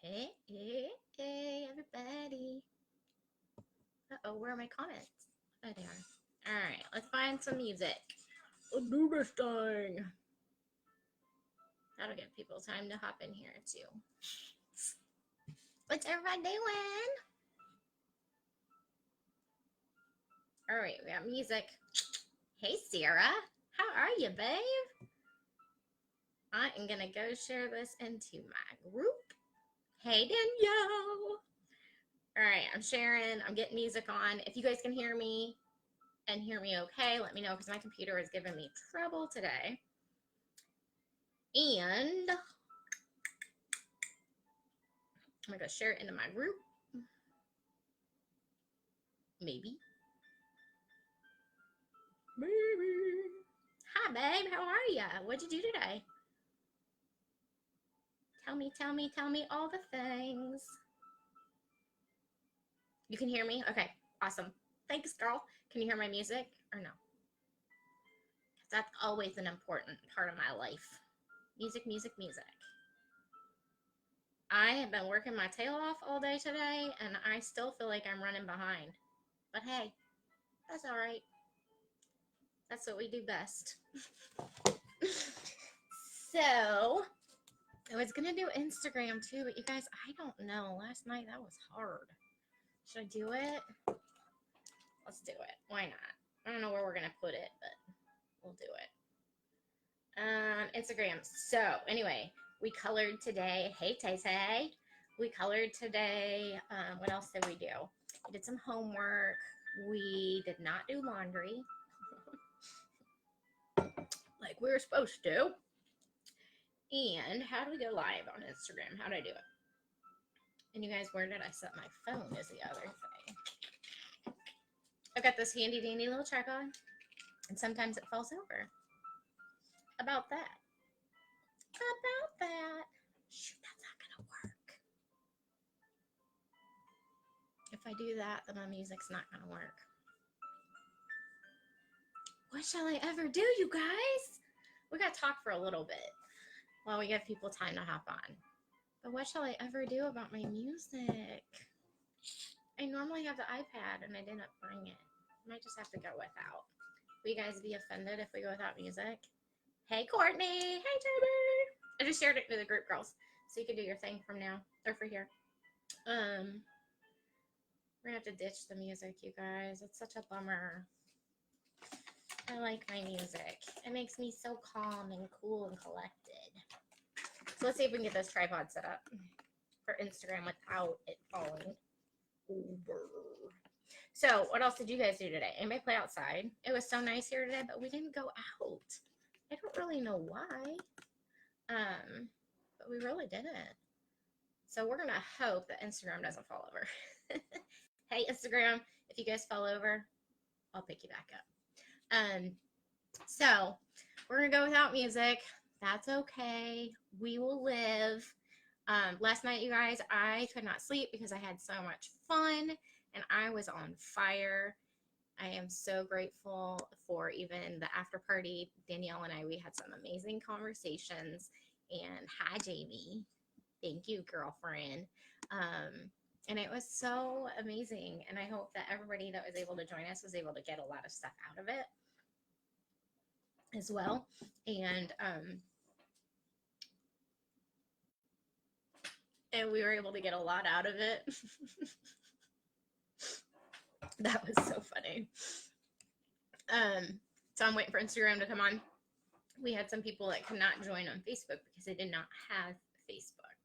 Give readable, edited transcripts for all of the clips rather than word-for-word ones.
Hey, hey, hey, everybody. Uh-oh, where are my comments? Oh, they are. All right, let's find some music. Let's do this thing. That'll give people time to hop in here, too. What's everybody doing? All right, we got music. Hey, Sarah. How are you, babe? I am going to go share this into my group. Hey, Danielle. All right, I'm sharing. I'm getting music on. If you guys can hear me and hear me okay, let me know because my computer is giving me trouble today. And I'm going to share it into my group. Maybe. Hi, babe. How are ya? What'd you do today? Tell me all the things. You can hear me? Okay, awesome. Thanks, girl. Can you hear my music or no? That's always an important part of my life. Music, music, music. I have been working my tail off all day today, and I still feel like I'm running behind. But hey, that's all right. That's what we do best. So, I was going to do Instagram too, but you guys, I don't know. Last night, that was hard. Should I do it? Let's do it. Why not? I don't know where we're going to put it, but we'll do it. Instagram. So, anyway, we colored today. Hey, Tay. We colored today. What else did we do? We did some homework. We did not do laundry like we were supposed to. And how do we go live on Instagram? How did I do it? And you guys, where did I set my phone is the other thing. I've got this handy dandy little tripod, and sometimes it falls over. About that. Shoot, that's not gonna work. If I do that, then my music's not gonna work. What shall I ever do, you guys? We gotta talk for a little bit while we give people time to hop on. But what shall I ever do about my music? I normally have the iPad and I didn't bring it. I might just have to go without. Will you guys be offended if we go without music? Hey, Courtney. Hey, Toby. I just shared it to the group, girls. So you can do your thing from now. Or for here. We're going to have to ditch the music, you guys. It's such a bummer. I like my music. It makes me so calm and cool and collected. So let's see if we can get this tripod set up for Instagram without it falling over. So what else did you guys do today? Anybody play outside? It was so nice here today, but we didn't go out. I don't really know why. But we really didn't. So we're going to hope that Instagram doesn't fall over. Hey, Instagram, if you guys fall over, I'll pick you back up. So we're going to go without music. That's okay. We will live. Last night, you guys, I could not sleep because I had so much fun and I was on fire. I am so grateful for even the after party. Danielle and I, we had some amazing conversations. And hi, Jamie. Thank you, girlfriend. And it was so amazing. And I hope that everybody that was able to join us was able to get a lot of stuff out of it as well. And we were able to get a lot out of it. That was so funny. So I'm waiting for Instagram to come on. We had some people that could not join on Facebook because they did not have Facebook.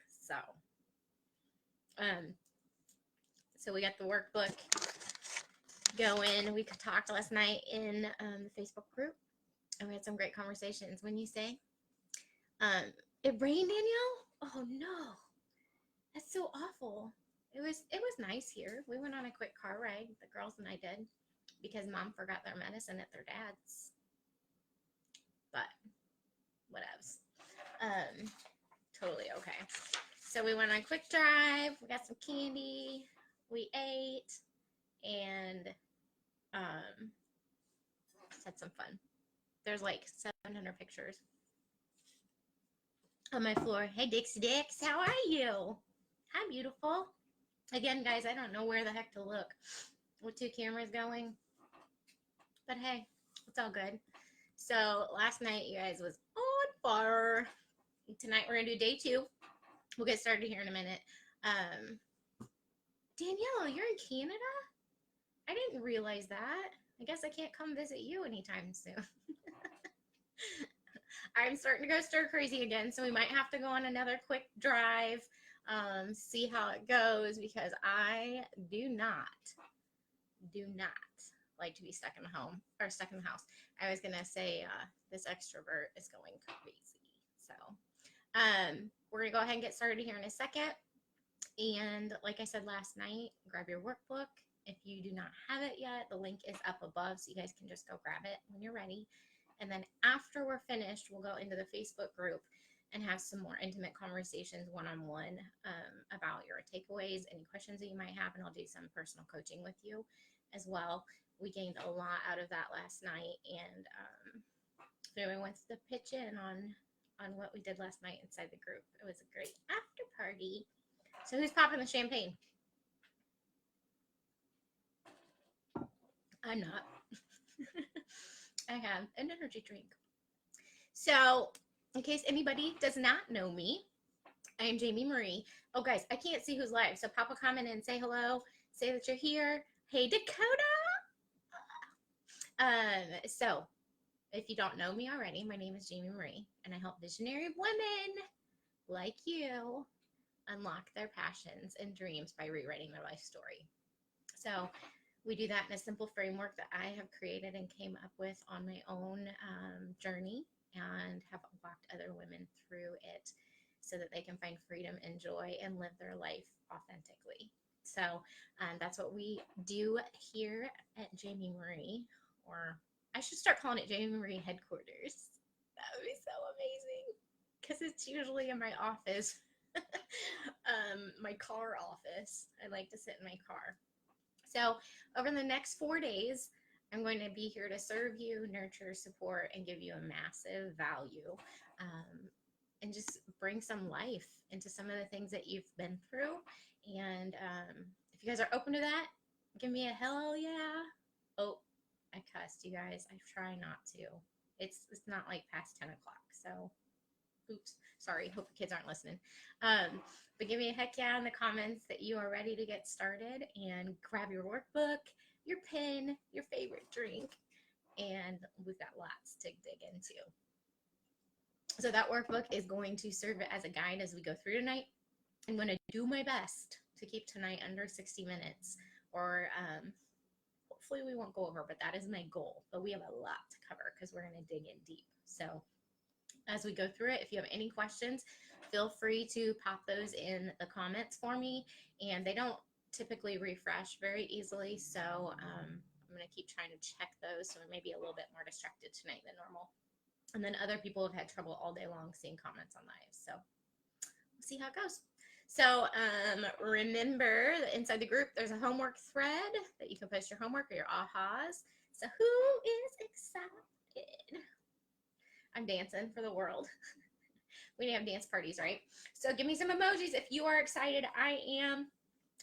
So we got the workbook going. We talked last night in the Facebook group, and we had some great conversations. When you say, it rained, Danielle? Oh no, that's so awful. It was nice here. We went on a quick car ride, the girls and I did, because Mom forgot their medicine at their dad's. But whatevs. Totally okay. So we went on a quick drive. We got some candy. We ate and had some fun. There's like 700 pictures on my floor. Hey, Dixie Dix, how are you? Hi, beautiful. Again, guys, I don't know where the heck to look with two cameras going, but hey, it's all good. So last night, you guys, was on fire. Tonight, we're going to do day 2. We'll get started here in a minute. Danielle, you're in Canada? I didn't realize that. I guess I can't come visit you anytime soon. I'm starting to go stir crazy again, so we might have to go on another quick drive, see how it goes, because I do not like to be stuck in the home or stuck in the house. I was gonna say this extrovert is going crazy. So we're gonna go ahead and get started here in a second. And like I said last night, grab your workbook. If you do not have it yet, the link is up above, so you guys can just go grab it when you're ready. And then after we're finished, we'll go into the Facebook group and have some more intimate conversations one-on-one about your takeaways, any questions that you might have, and I'll do some personal coaching with you as well. We gained a lot out of that last night, and if anyone wants to pitch in on what we did last night inside the group, it was a great after party. So who's popping the champagne? I'm not. I have an energy drink. So in case anybody does not know me, I am Jamie Marie. Oh, guys, I can't see who's live, so pop a comment and say hello. Say that you're here. Hey, Dakota. So if you don't know me already, my name is Jamie Marie, and I help visionary women like you unlock their passions and dreams by rewriting their life story. So we do that in a simple framework that I have created and came up with on my own journey, and have walked other women through it so that they can find freedom and joy and live their life authentically. So that's what we do here at Jamie Marie, or I should start calling it Jamie Marie Headquarters. That would be so amazing, because it's usually in my office, my car office. I like to sit in my car. So over the next 4 days, I'm going to be here to serve you, nurture, support, and give you a massive value, and just bring some life into some of the things that you've been through. And if you guys are open to that, give me a hell yeah. Oh, I cussed, you guys. I try not to. It's not like past 10 o'clock, so oops, sorry. Hope the kids aren't listening. But give me a heck yeah in the comments that you are ready to get started, and grab your workbook, your pen, your favorite drink, and we've got lots to dig into. So that workbook is going to serve as a guide as we go through tonight. I'm going to do my best to keep tonight under 60 minutes, or hopefully we won't go over, but that is my goal. But we have a lot to cover because we're going to dig in deep. So as we go through it, if you have any questions, feel free to pop those in the comments for me. And they don't typically refresh very easily, so I'm going to keep trying to check those, so we may be a little bit more distracted tonight than normal. And then other people have had trouble all day long seeing comments on live, so we'll see how it goes. So remember that inside the group, there's a homework thread that you can post your homework or your ahas. So who is excited? I'm dancing for the world. We need to have dance parties, right? So give me some emojis if you are excited. I am.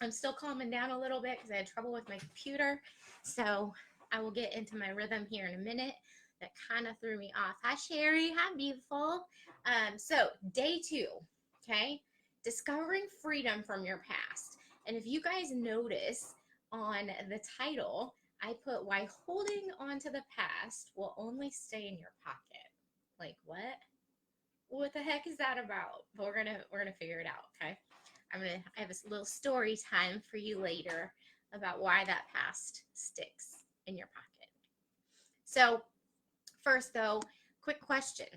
I'm still calming down a little bit because I had trouble with my computer. So I will get into my rhythm here in a minute. That kind of threw me off. Hi, Sherry. Hi, beautiful. So day 2, okay? Discovering freedom from your past. And if you guys notice on the title, I put why holding on to the past will only stay in your pocket. Like what? What the heck is that about? But we're gonna figure it out, okay? I have a little story time for you later about why that past sticks in your pocket. So first though, quick question.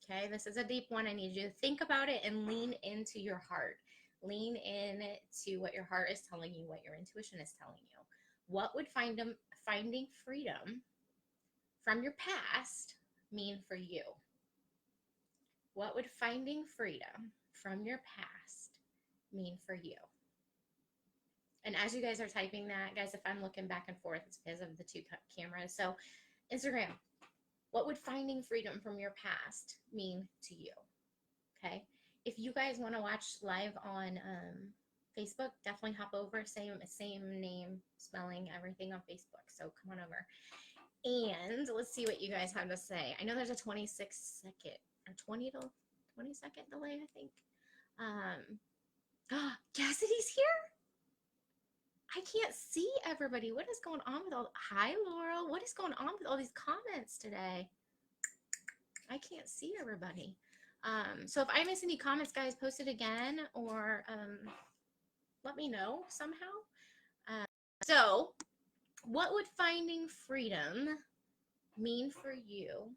Okay, this is a deep one. I need you to think about it and lean into your heart. Lean in to what your heart is telling you, what your intuition is telling you. What would finding freedom from your past mean for you? What would finding freedom from your past mean for you? And as you guys are typing that, guys, if I'm looking back and forth, it's because of the 2 cameras. So Instagram, what would finding freedom from your past mean to you? Okay. if you guys want to watch live on Facebook, definitely hop over. Same name, spelling, everything on Facebook. So come on over. And let's see what you guys have to say. I know there's a 26-second or 20-second delay, I think. Cassidy's here? I can't see everybody. What is going on with hi, Laurel. What is going on with all these comments today? I can't see everybody. So if I miss any comments, guys, post it again or let me know somehow. So what would finding freedom mean for you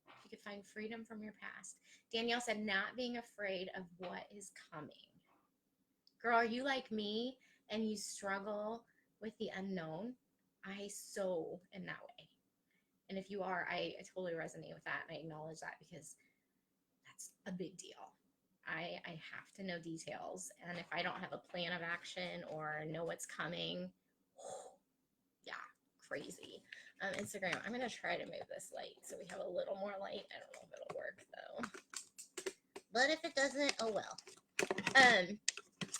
if you could find freedom from your past? Danielle said, not being afraid of what is coming. Girl, are you like me and you struggle with the unknown? I so am that way. And if you are, I totally resonate with that, and I acknowledge that because that's a big deal. I have to know details, and if I don't have a plan of action or know what's coming, yeah, crazy. Instagram, I'm going to try to move this light so we have a little more light. I don't know if it'll work, though. But if it doesn't, oh well.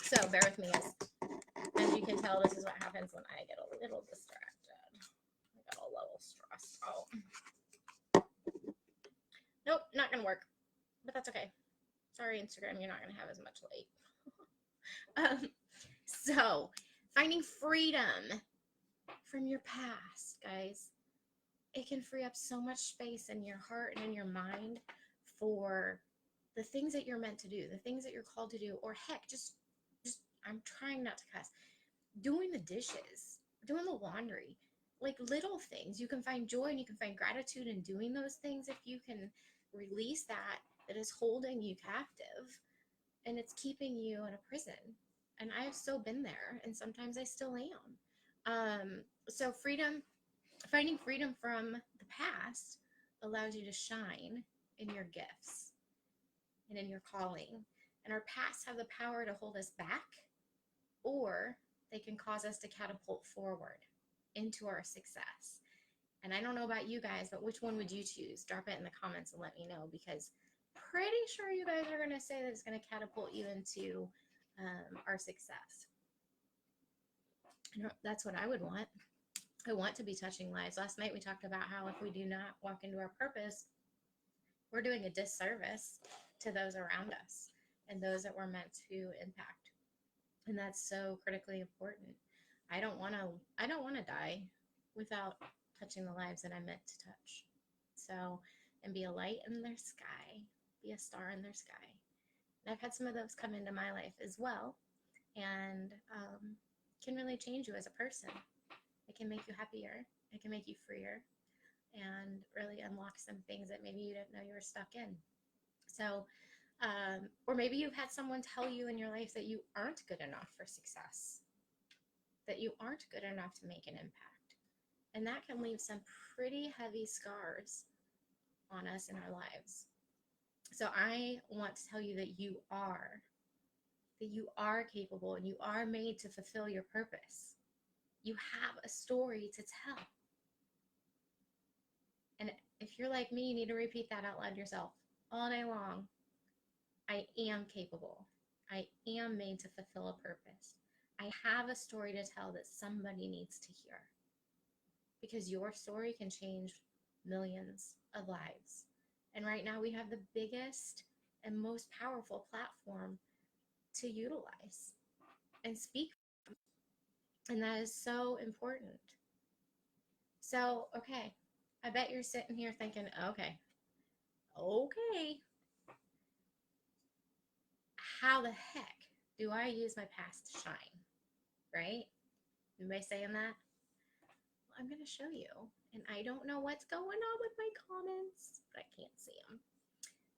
So bear with me, guys. As you can tell, this is what happens when I get a little distracted. I got a little stressed out. Nope, not going to work. But that's okay. Sorry, Instagram, you're not going to have as much light. So, finding freedom from your past, guys. It can free up so much space in your heart and in your mind for the things that you're meant to do, the things that you're called to do, or heck, just I'm trying not to cuss, doing the dishes, doing the laundry, like little things. You can find joy and you can find gratitude in doing those things if you can release that is holding you captive and it's keeping you in a prison. And I've so been there, and sometimes I still am. So finding freedom from the past allows you to shine in your gifts and in your calling. And our pasts have the power to hold us back, or they can cause us to catapult forward into our success. And I don't know about you guys, but which one would you choose? Drop it in the comments and let me know, because pretty sure you guys are going to say that it's going to catapult you into our success. That's what I would want. I want to be touching lives. Last night we talked about how if we do not walk into our purpose, we're doing a disservice to those around us and those that we're meant to impact. And that's so critically important. I don't want to die without touching the lives that I'm meant to touch. So, and be a light in their sky, be a star in their sky. And I've had some of those come into my life as well, and can really change you as a person. It can make you happier. It can make you freer, and really unlock some things that maybe you didn't know you were stuck in. So, or maybe you've had someone tell you in your life that you aren't good enough for success, that you aren't good enough to make an impact. And that can leave some pretty heavy scars on us in our lives. So I want to tell you that you are capable, and you are made to fulfill your purpose. You have a story to tell. And if you're like me, you need to repeat that out loud yourself all day long. I am capable. I am made to fulfill a purpose. I have a story to tell that somebody needs to hear. Because your story can change millions of lives. And right now we have the biggest and most powerful platform to utilize and speak from. And that is so important. So, okay, I bet you're sitting here thinking, okay, how the heck do I use my past to shine? Right? Anybody saying that? Well, I'm going to show you. And I don't know what's going on with my comments, but I can't see them.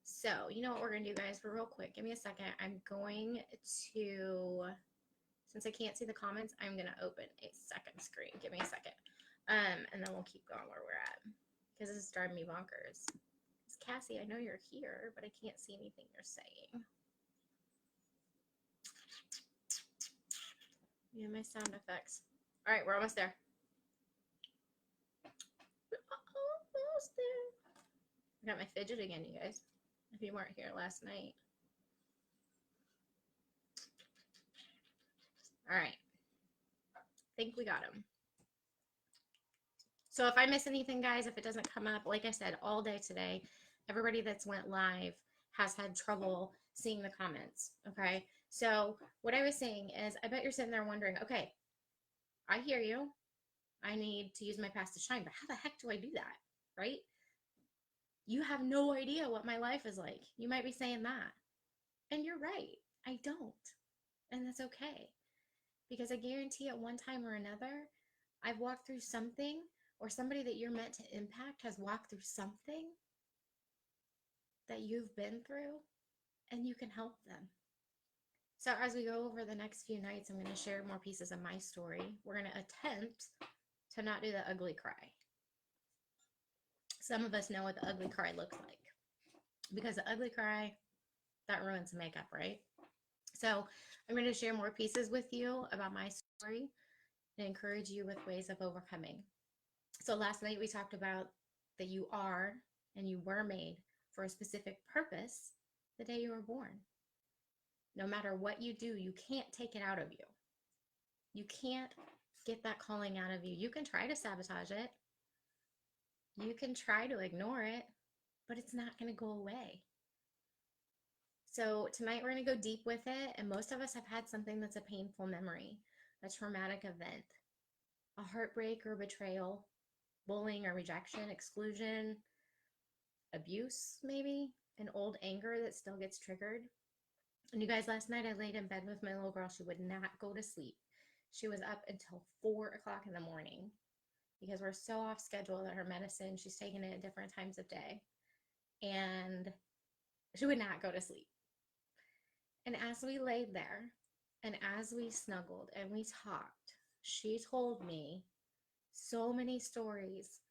So, you know what we're going to do, guys, for real quick. Give me a second. I'm going to, since I can't see the comments, I'm going to open a second screen. Give me a second. And then we'll keep going where we're at, because this is driving me bonkers. Cassie, I know you're here, but I can't see anything you're saying. Yeah, my sound effects. All right, we're almost there. Almost there. I got my fidget again, you guys. If you weren't here last night. All right. Think we got them. So if I miss anything, guys, if it doesn't come up, like I said, all day today, everybody that's went live has had trouble seeing the comments. Okay. So what I was saying is, I bet you're sitting there wondering, okay, I hear you. I need to use my past to shine, but how the heck do I do that? Right? You have no idea what my life is like. You might be saying that. And you're right. I don't. And that's okay. Because I guarantee at one time or another, I've walked through something, or somebody that you're meant to impact has walked through something that you've been through, and you can help them. So as we go over the next few nights, I'm going to share more pieces of my story. We're going to attempt to not do the ugly cry. Some of us know what the ugly cry looks like, because the ugly cry, that ruins the makeup, right? So I'm going to share more pieces with you about my story and encourage you with ways of overcoming. So last night we talked about that you are and you were made for a specific purpose the day you were born. No matter what you do, you can't take it out of you. You can't get that calling out of you. You can try to sabotage it. You can try to ignore it, but it's not going to go away. So tonight we're going to go deep with it. And most of us have had something that's a painful memory, a traumatic event, a heartbreak or betrayal, bullying or rejection, exclusion, abuse, maybe an old anger that still gets triggered. And you guys, last night I laid in bed with my little girl. She would not go to sleep. She was up until 4 o'clock in the morning because we're so off schedule that her medicine, she's taking it at different times of day. And she would not go to sleep. And as we laid there and as we snuggled and we talked, she told me so many stories,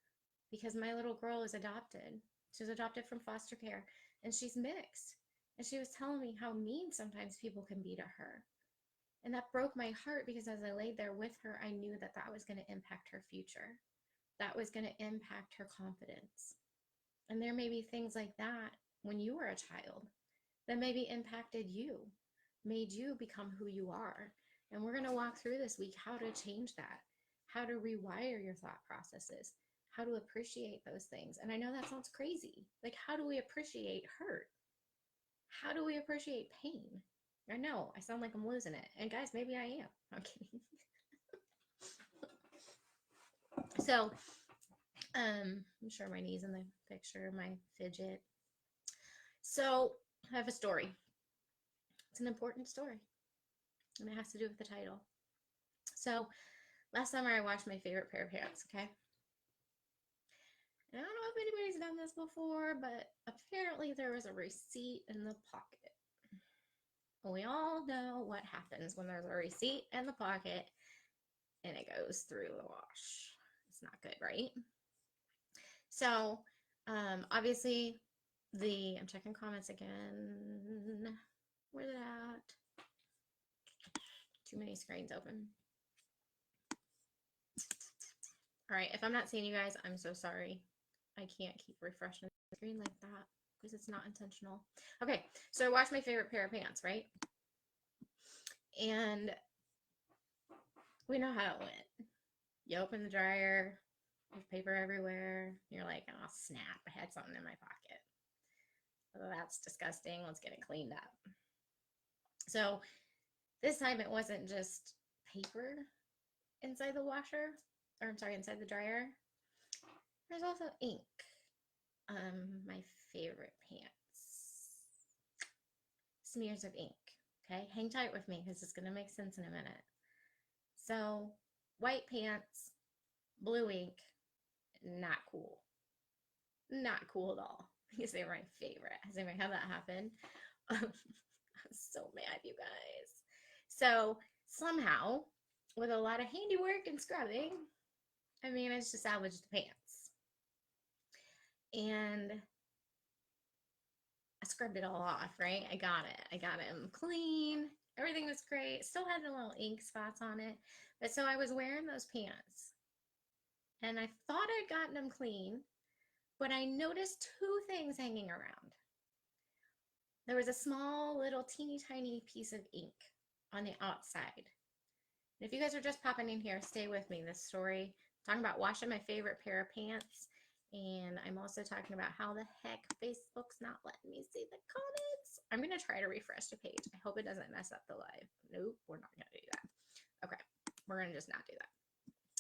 because my little girl is adopted. She's adopted from foster care, and she's mixed. And she was telling me how mean sometimes people can be to her. And that broke my heart, because as I laid there with her, I knew that that was going to impact her future. That was going to impact her confidence. And there may be things like that when you were a child that maybe impacted you, made you become who you are. And we're going to walk through this week how to change that, how to rewire your thought processes, how to appreciate those things. And I know that sounds crazy. Like, how do we appreciate hurt? How do we appreciate pain? I know, I sound like I'm losing it. And guys, maybe I am. I'm kidding. So, I'm sure my knee's in the picture, my fidget. So, I have a story. It's an important story, and it has to do with the title. So, last summer I washed my favorite pair of pants, okay? And I don't know if anybody's done this before, but apparently there was a receipt in the pocket. We all know what happens when there's a receipt in the pocket and it goes through the wash. It's not good, right? So, obviously, I'm checking comments again. Where's it at? Too many screens open. All right, if I'm not seeing you guys, I'm so sorry. I can't keep refreshing the screen like that because it's not intentional. Okay, so I washed my favorite pair of pants, right? And we know how it went. You open the dryer, there's paper everywhere. You're like, oh, snap, I had something in my pocket. Oh, that's disgusting. Let's get it cleaned up. So this time it wasn't just paper inside the washer, or I'm sorry, inside the dryer. There's also ink. My favorite pants. Smears of ink. Okay, hang tight with me because it's going to make sense in a minute. So, white pants, blue ink, not cool. Not cool at all, because they were my favorite. Has anybody had that happen? I'm so mad, you guys. So, somehow, with a lot of handiwork and scrubbing, I managed to salvage the pants. And I scrubbed it all off, right? I got them clean. Everything was great. Still had the little ink spots on it. But so I was wearing those pants. And I thought I'd gotten them clean. But I noticed two things hanging around. There was a small, little, teeny tiny piece of ink on the outside. And if you guys are just popping in here, stay with me. This story, talking about washing my favorite pair of pants. And I'm also talking about how the heck Facebook's not letting me see the comments. I'm going to try to refresh the page. I hope it doesn't mess up the live. Nope, we're not going to do that. Okay, we're going to just not do that.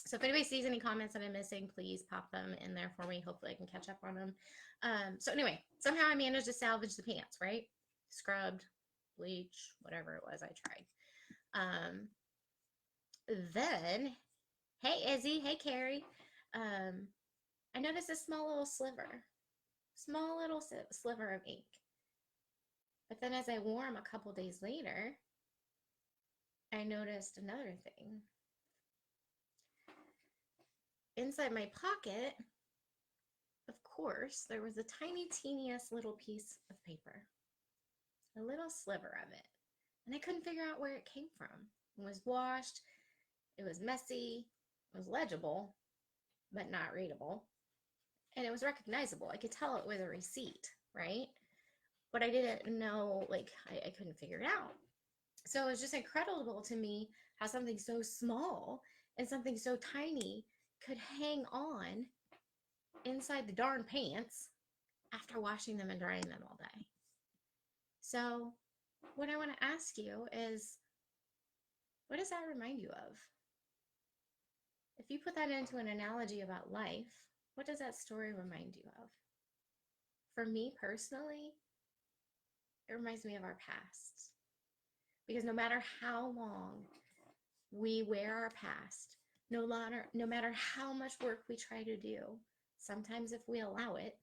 So if anybody sees any comments that I'm missing, please pop them in there for me. Hopefully I can catch up on them. So anyway, somehow I managed to salvage the pants, right? Scrubbed, bleach, whatever it was I tried. Then, hey Izzy, hey Carrie. I noticed a small little sliver of ink. But then as I wore them a couple days later, I noticed another thing. Inside my pocket, of course, there was a tiny, teeniest little piece of paper, a little sliver of it. And I couldn't figure out where it came from. It was washed, it was messy, it was legible, but not readable. And it was recognizable. I could tell it was a receipt, right? But I didn't know, like, I couldn't figure it out. So it was just incredible to me how something so small and something so tiny could hang on inside the darn pants after washing them and drying them all day. So what I want to ask you is, what does that remind you of? If you put that into an analogy about life, what does that story remind you of? For me personally, it reminds me of our past. Because no matter how long we wear our past, no matter how much work we try to do, sometimes if we allow it,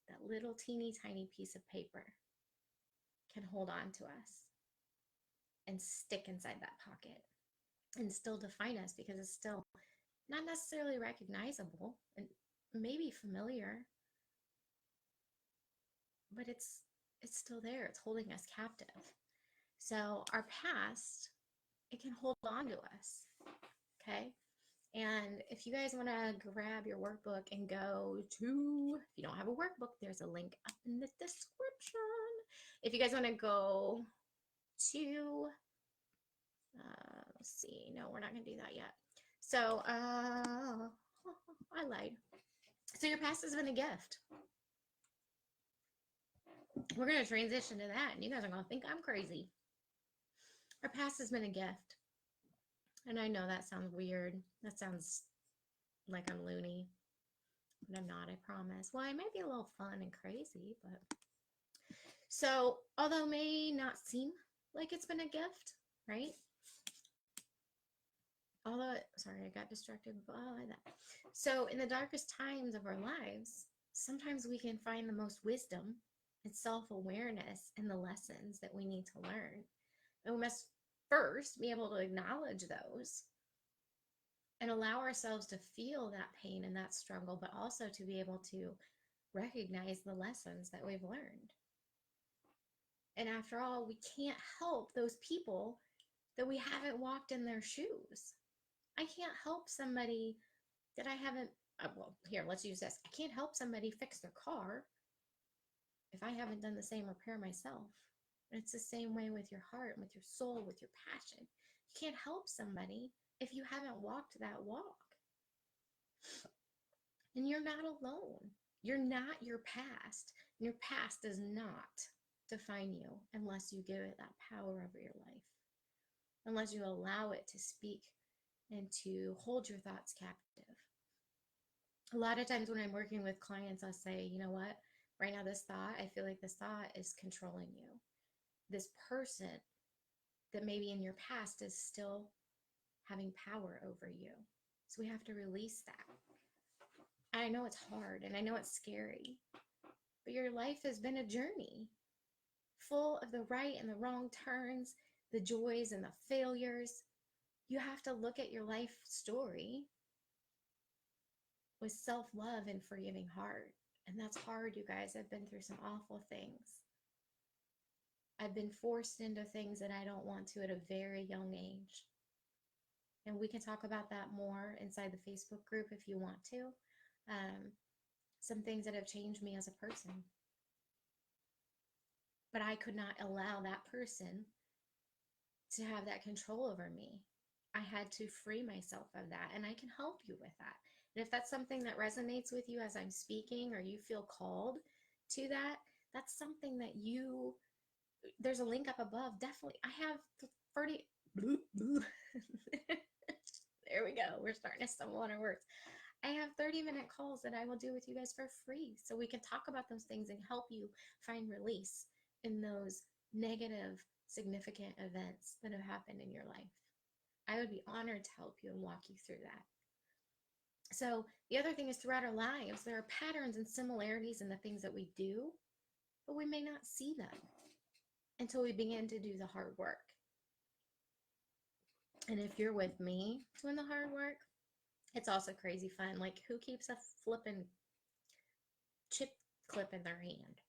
that little teeny tiny piece of paper can hold on to us and stick inside that pocket and still define us, because it's still not necessarily recognizable and maybe familiar, but it's still there. It's holding us captive. So our past, it can hold on to us, okay? And if you guys want to grab your workbook and go to, if you don't have a workbook, there's a link up in the description. If you guys want to go to, let's see, no, we're not going to do that yet. So, I lied. So your past has been a gift. We're going to transition to that, and you guys are going to think I'm crazy. Our past has been a gift. And I know that sounds weird. That sounds like I'm loony. But I'm not, I promise. Well, I might be a little fun and crazy, but... So, although it may not seem like it's been a gift, right? Although, sorry, I got distracted by that. So, in the darkest times of our lives, sometimes we can find the most wisdom and self-awareness in the lessons that we need to learn. And we must first be able to acknowledge those and allow ourselves to feel that pain and that struggle, but also to be able to recognize the lessons that we've learned. And after all, we can't help those people that we haven't walked in their shoes. I can't help somebody that I haven't, well, here, let's use this. I can't help somebody fix their car if I haven't done the same repair myself. And it's the same way with your heart, with your soul, with your passion. You can't help somebody if you haven't walked that walk. And you're not alone. You're not your past. Your past does not define you unless you give it that power over your life. Unless you allow it to speak and to hold your thoughts captive. A lot of times when I'm working with clients, I'll say, you know what? Right now, this thought, I feel like this thought is controlling you. This person that maybe in your past is still having power over you. So we have to release that. I know it's hard and I know it's scary, but your life has been a journey full of the right and the wrong turns, the joys and the failures. You have to look at your life story with self-love and forgiving heart. And that's hard, you guys. I've been through some awful things. I've been forced into things that I don't want to at a very young age. And we can talk about that more inside the Facebook group if you want to. Some things that have changed me as a person. But I could not allow that person to have that control over me. I had to free myself of that, and I can help you with that. And if that's something that resonates with you as I'm speaking, or you feel called to that, that's something that there's a link up above. Definitely. I have 30. There we go. We're starting to stumble on our words. I have 30-minute calls that I will do with you guys for free. So we can talk about those things and help you find release in those negative, significant events that have happened in your life. I would be honored to help you and walk you through that. So the other thing is, throughout our lives, there are patterns and similarities in the things that we do, but we may not see them until we begin to do the hard work. And if you're with me doing the hard work, it's also crazy fun. Like, who keeps a flipping chip clip in their hand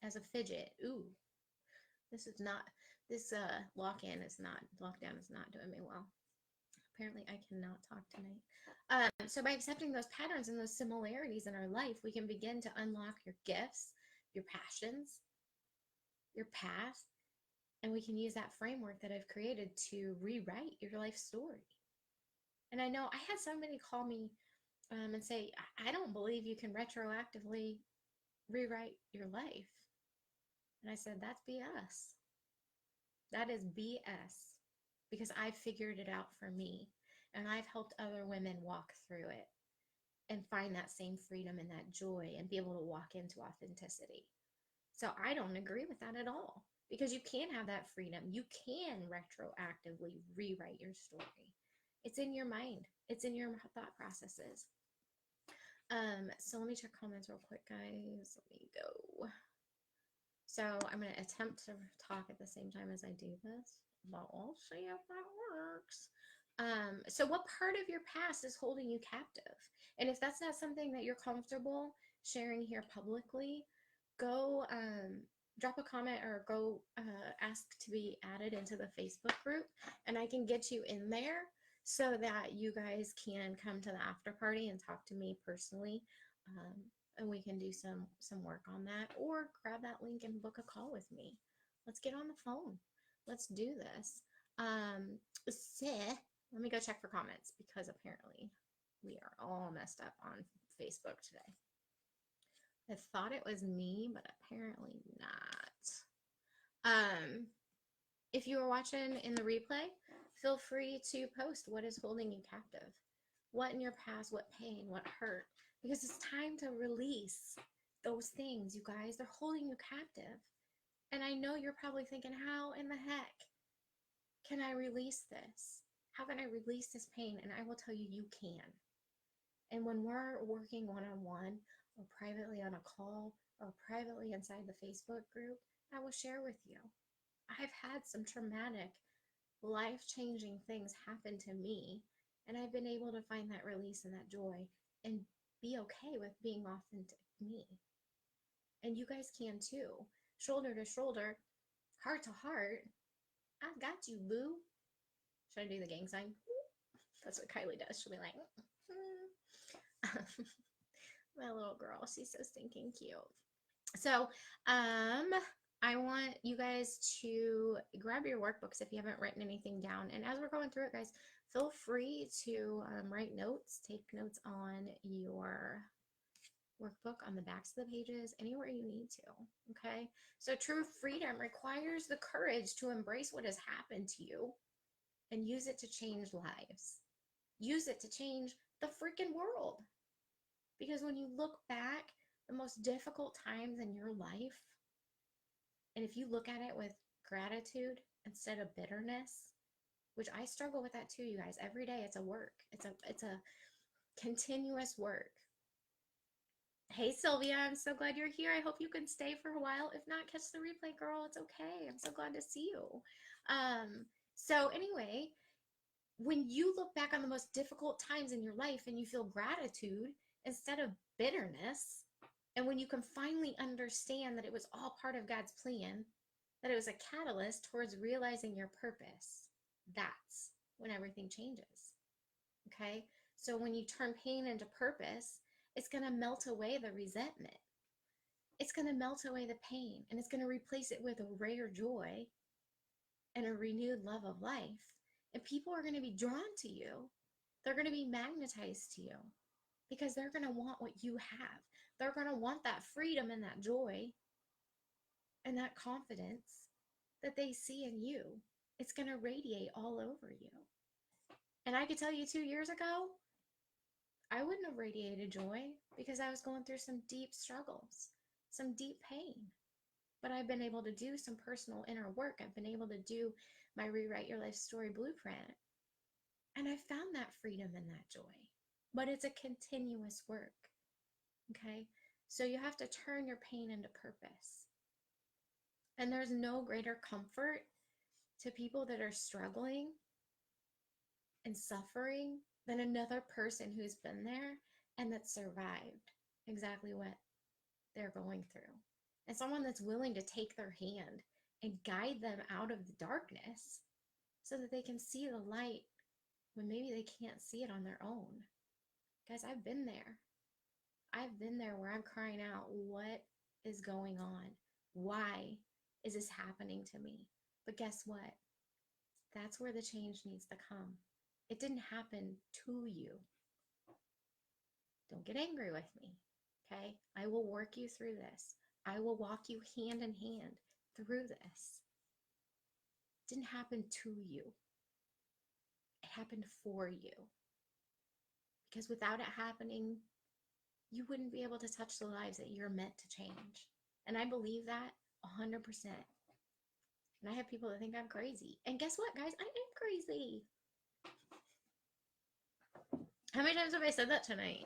as a fidget? Ooh, this lockdown is not doing me well. Apparently I cannot talk tonight. So by accepting those patterns and those similarities in our life, we can begin to unlock your gifts, your passions, your path, and we can use that framework that I've created to rewrite your life story. And I know I had somebody call me and say, I don't believe you can retroactively rewrite your life. And I said, that's BS. That is BS, because I've figured it out for me, and I've helped other women walk through it and find that same freedom and that joy and be able to walk into authenticity. So I don't agree with that at all, because you can have that freedom. You can retroactively rewrite your story. It's in your mind. It's in your thought processes. So let me check comments real quick, guys. Let me go. So I'm going to attempt to talk at the same time as I do this, but we'll see if that works. So what part of your past is holding you captive? And if that's not something that you're comfortable sharing here publicly, go drop a comment or go ask to be added into the Facebook group, and I can get you in there so that you guys can come to the after party and talk to me personally. And we can do some work on that, or grab that link and book a call with me. Let's get on the phone. Let's do this. Let me go check for comments, because apparently we are all messed up on Facebook today. I thought it was me, but apparently not. If you are watching in the replay, feel free to post what is holding you captive. What in your past, what pain, what hurt, because it's time to release those things, you guys. They're holding you captive. And I know you're probably thinking, how in the heck can I release this? How can I release this pain? And I will tell you, you can. And when we're working one-on-one or privately on a call or privately inside the Facebook group, I will share with you. I've had some traumatic, life-changing things happen to me, and I've been able to find that release and that joy and be okay with being authentic me. And you guys can too. Shoulder to shoulder, heart to heart. I got you, boo. Should I do the gang sign? That's what Kylie does. She'll be like, my little girl, she's so stinking cute. So, I want you guys to grab your workbooks if you haven't written anything down. And as we're going through it, guys, feel free to write notes, take notes on your workbook, on the backs of the pages, anywhere you need to, okay? So true freedom requires the courage to embrace what has happened to you and use it to change lives. Use it to change the freaking world. Because when you look back, the most difficult times in your life, and if you look at it with gratitude instead of bitterness, which I struggle with that too, you guys. Every day it's a work. It's a continuous work. Hey, Sylvia, I'm so glad you're here. I hope you can stay for a while. If not, catch the replay, girl. It's okay. I'm so glad to see you. So anyway, when you look back on the most difficult times in your life and you feel gratitude instead of bitterness, and when you can finally understand that it was all part of God's plan, that it was a catalyst towards realizing your purpose, that's when everything changes. Okay? So when you turn pain into purpose, it's going to melt away the resentment. It's going to melt away the pain, and it's going to replace it with a rare joy and a renewed love of life. And people are going to be drawn to you. They're going to be magnetized to you because they're going to want what you have. They're going to want that freedom and that joy and that confidence that they see in you. It's going to radiate all over you. And I could tell you 2 years ago, I wouldn't have radiated joy because I was going through some deep struggles, some deep pain. But I've been able to do some personal inner work. I've been able to do my Rewrite Your Life Story blueprint. And I found that freedom and that joy. But it's a continuous work. Okay? So you have to turn your pain into purpose. And there's no greater comfort to people that are struggling and suffering than another person who's been there and that survived exactly what they're going through. And someone that's willing to take their hand and guide them out of the darkness so that they can see the light when maybe they can't see it on their own. Guys, I've been there. I've been there where I'm crying out, what is going on? Why is this happening to me? But guess what? That's where the change needs to come. It didn't happen to you. Don't get angry with me, okay? I will work you through this. I will walk you hand in hand through this. It didn't happen to you. It happened for you. Because without it happening, you wouldn't be able to touch the lives that you're meant to change. And I believe that 100%. And I have people that think I'm crazy. And guess what, guys? I am crazy. How many times have I said that tonight?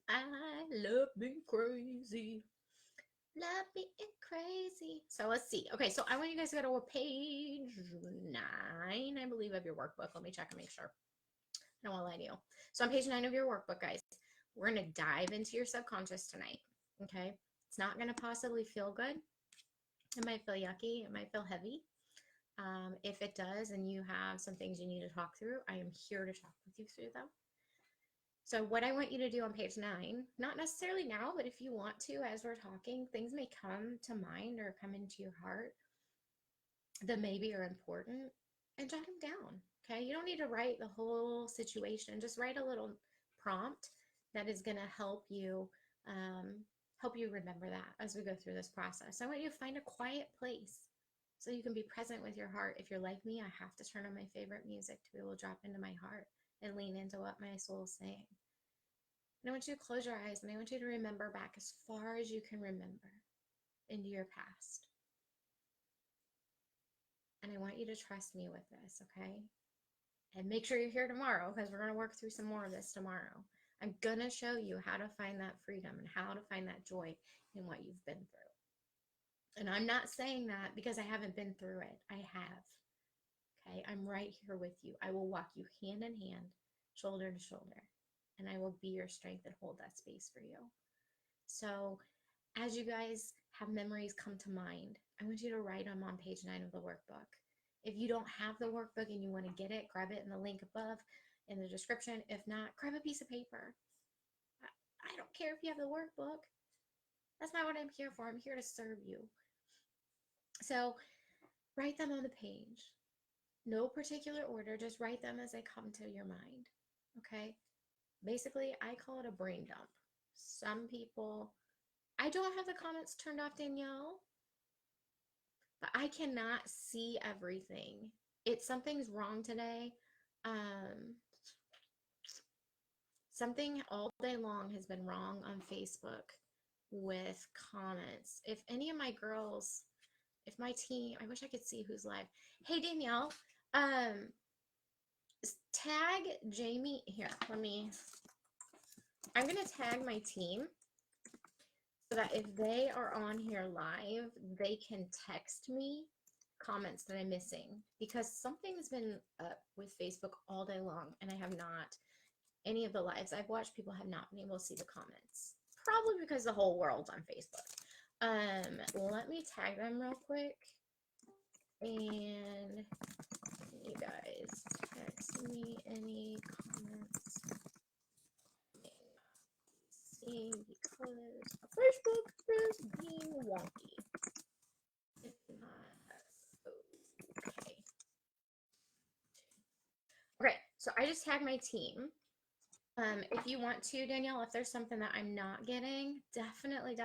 I love being crazy. Love being crazy. So let's see. Okay, so I want you guys to go to page 9, I believe, of your workbook. Let me check and make sure. I don't want to lie to you. So on page 9 of your workbook, guys, we're going to dive into your subconscious tonight. Okay? It's not going to possibly feel good. It might feel yucky. It might feel heavy. If it does and you have some things you need to talk through, I am here to talk with you through them. So what I want you to do on page 9, not necessarily now, but if you want to, as we're talking, things may come to mind or come into your heart that maybe are important, and jot them down. Okay, you don't need to write the whole situation. Just write a little prompt that is going to help you remember that as we go through this process. I want you to find a quiet place so you can be present with your heart. If you're like me, I have to turn on my favorite music to be able to drop into my heart and lean into what my soul is saying. And I want you to close your eyes and I want you to remember back as far as you can remember into your past. And I want you to trust me with this, okay? And make sure you're here tomorrow because we're going to work through some more of this tomorrow. I'm going to show you how to find that freedom and how to find that joy in what you've been through. And I'm not saying that because I haven't been through it. I have. Okay? I'm right here with you. I will walk you hand in hand, shoulder to shoulder. And I will be your strength and hold that space for you. So as you guys have memories come to mind, I want you to write them on page 9 of the workbook. If you don't have the workbook and you want to get it, grab it in the link above in the description. If not, grab a piece of paper. I don't care if you have the workbook. That's not what I'm here for. I'm here to serve you. So write them on the page. No particular order. Just write them as they come to your mind. Okay? Basically, I call it a brain dump. Some people... I don't have the comments turned off, Danielle, but I cannot see everything. Something's wrong today. Something all day long has been wrong on Facebook with comments. If any of my girls, if my team, I wish I could see who's live. Hey, Danielle, tag Jamie here. I'm going to tag my team so that if they are on here live, they can text me comments that I'm missing, because something's been up with Facebook all day long and I have not, any of the lives I've watched, people have not been able to see the comments. Probably because the whole world's on Facebook. Let me tag them real quick. And you guys text me any comments see because Facebook is being wonky. If not, okay. So I just tagged my team. If you want to, Danielle, if there's something that I'm not getting, definitely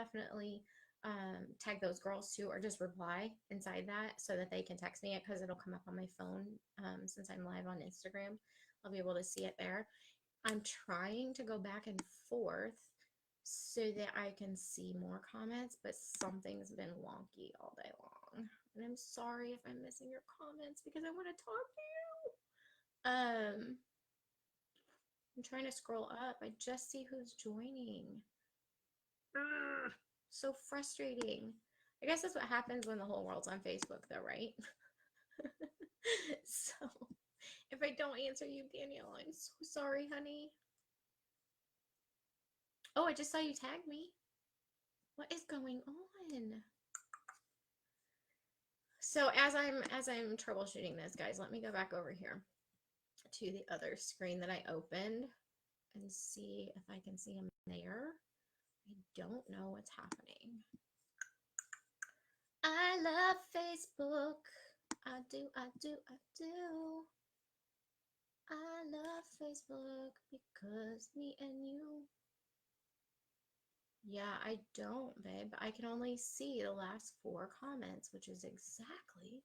tag those girls too, or just reply inside that so that they can text me it, because it'll come up on my phone. Since I'm live on Instagram, I'll be able to see it there. I'm trying to go back and forth so that I can see more comments, but something's been wonky all day long. And I'm sorry if I'm missing your comments because I want to talk to you. I'm trying to scroll up. I just see who's joining. Ugh, so frustrating. I guess that's what happens when the whole world's on Facebook, though, right? So if I don't answer you, Danielle, I'm so sorry, honey. Oh, I just saw you tag me. What is going on? So as I'm troubleshooting this, guys, let me go back over here to the other screen that I opened and see if I can see him there. I don't know what's happening. I love Facebook. I do. I love Facebook because me and you. Yeah, I don't, babe. I can only see the last 4 comments, which is exactly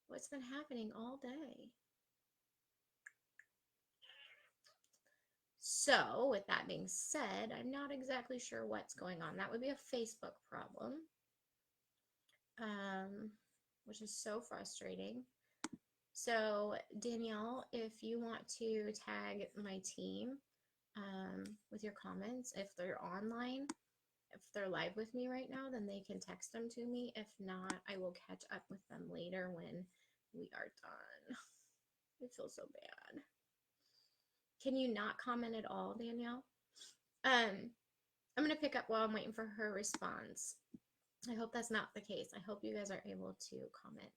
what's been happening all day. So, with that being said, I'm not exactly sure what's going on. That would be a Facebook problem, which is so frustrating. So, Danielle, if you want to tag my team with your comments, if they're online, if they're live with me right now, then they can text them to me. If not, I will catch up with them later when we are done. I feel so bad. Can you not comment at all, Danielle? I'm going to pick up while I'm waiting for her response. I hope that's not the case. I hope you guys are able to comment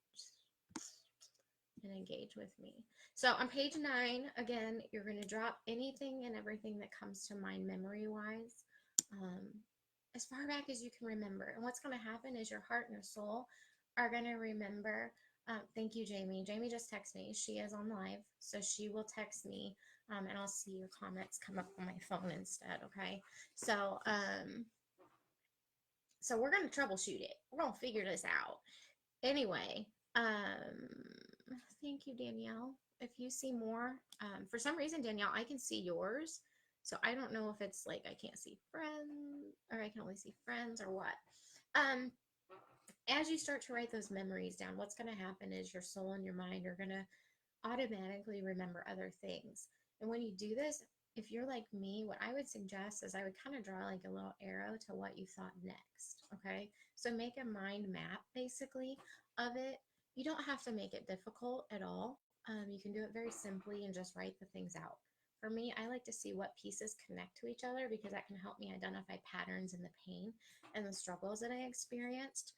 and engage with me. So on page 9, again, you're going to drop anything and everything that comes to mind memory-wise, as far back as you can remember. And what's going to happen is your heart and your soul are going to remember. Thank you, Jamie. Jamie just texted me. She is on live, so she will text me, and I'll see your comments come up on my phone instead, okay? So, so we're going to troubleshoot it. We're going to figure this out. Anyway, thank you, Danielle. If you see more, for some reason, Danielle, I can see yours. So I don't know if it's like I can't see friends, or I can only see friends, or what. As you start to write those memories down, what's going to happen is your soul and your mind are going to automatically remember other things. And when you do this, if you're like me, what I would suggest is I would kind of draw like a little arrow to what you thought next, okay? So make a mind map, basically, of it. You don't have to make it difficult at all. You can do it very simply and just write the things out. For me, I like to see what pieces connect to each other because that can help me identify patterns in the pain and the struggles that I experienced.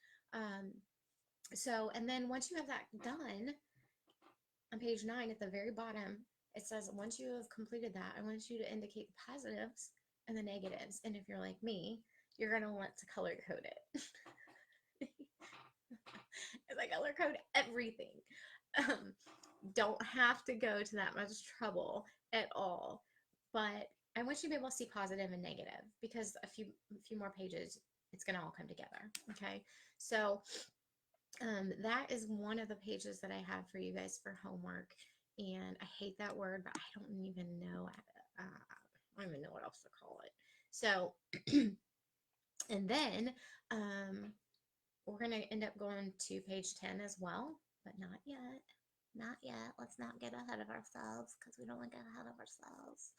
And then once you have that done, on page 9 at the very bottom, it says, once you have completed that, I want you to indicate the positives and the negatives. And if you're like me, you're going to want to color code it. As I color code everything. Don't have to go to that much trouble at all. But I want you to be able to see positive and negative, because a few more pages, it's going to all come together. Okay. So that is one of the pages that I have for you guys for homework. And I hate that word, but I don't even know. I don't even know what else to call it. So, and then we're going to end up going to page 10 as well, but not yet. Not yet. Let's not get ahead of ourselves because we don't want to get ahead of ourselves.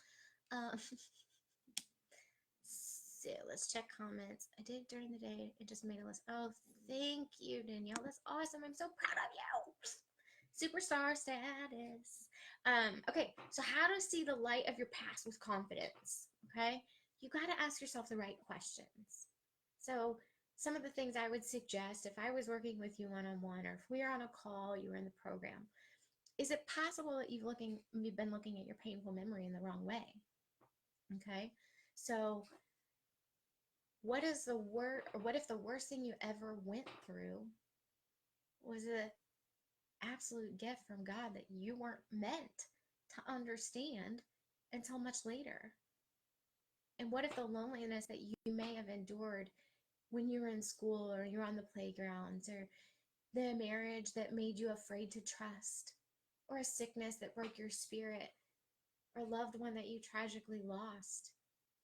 So let's check comments. I did during the day. It just made a list. Oh, thank you, Danielle. That's awesome. I'm so proud of you. Superstar status. Okay, so how to see the light of your past with confidence. Okay, you got to ask yourself the right questions. So some of the things I would suggest if I was working with you one-on-one, or if we are on a call, you were in the program, is it possible that you've been looking at your painful memory in the wrong way? Okay, so what if the worst thing you ever went through was an absolute gift from God that you weren't meant to understand until much later. And what if the loneliness that you may have endured when you were in school or you're on the playgrounds, or the marriage that made you afraid to trust, or a sickness that broke your spirit, or a loved one that you tragically lost?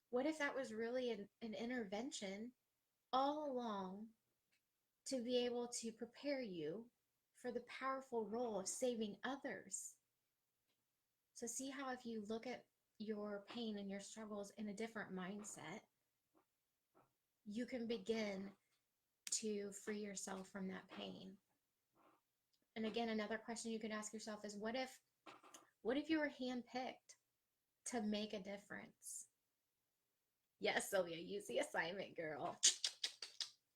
What if that was really an intervention all along to be able to prepare you for the powerful role of saving others? So see how if you look at your pain and your struggles in a different mindset, you can begin to free yourself from that pain. And again, another question you could ask yourself is, what if you were handpicked to make a difference? Yes, Sylvia, use the assignment, girl.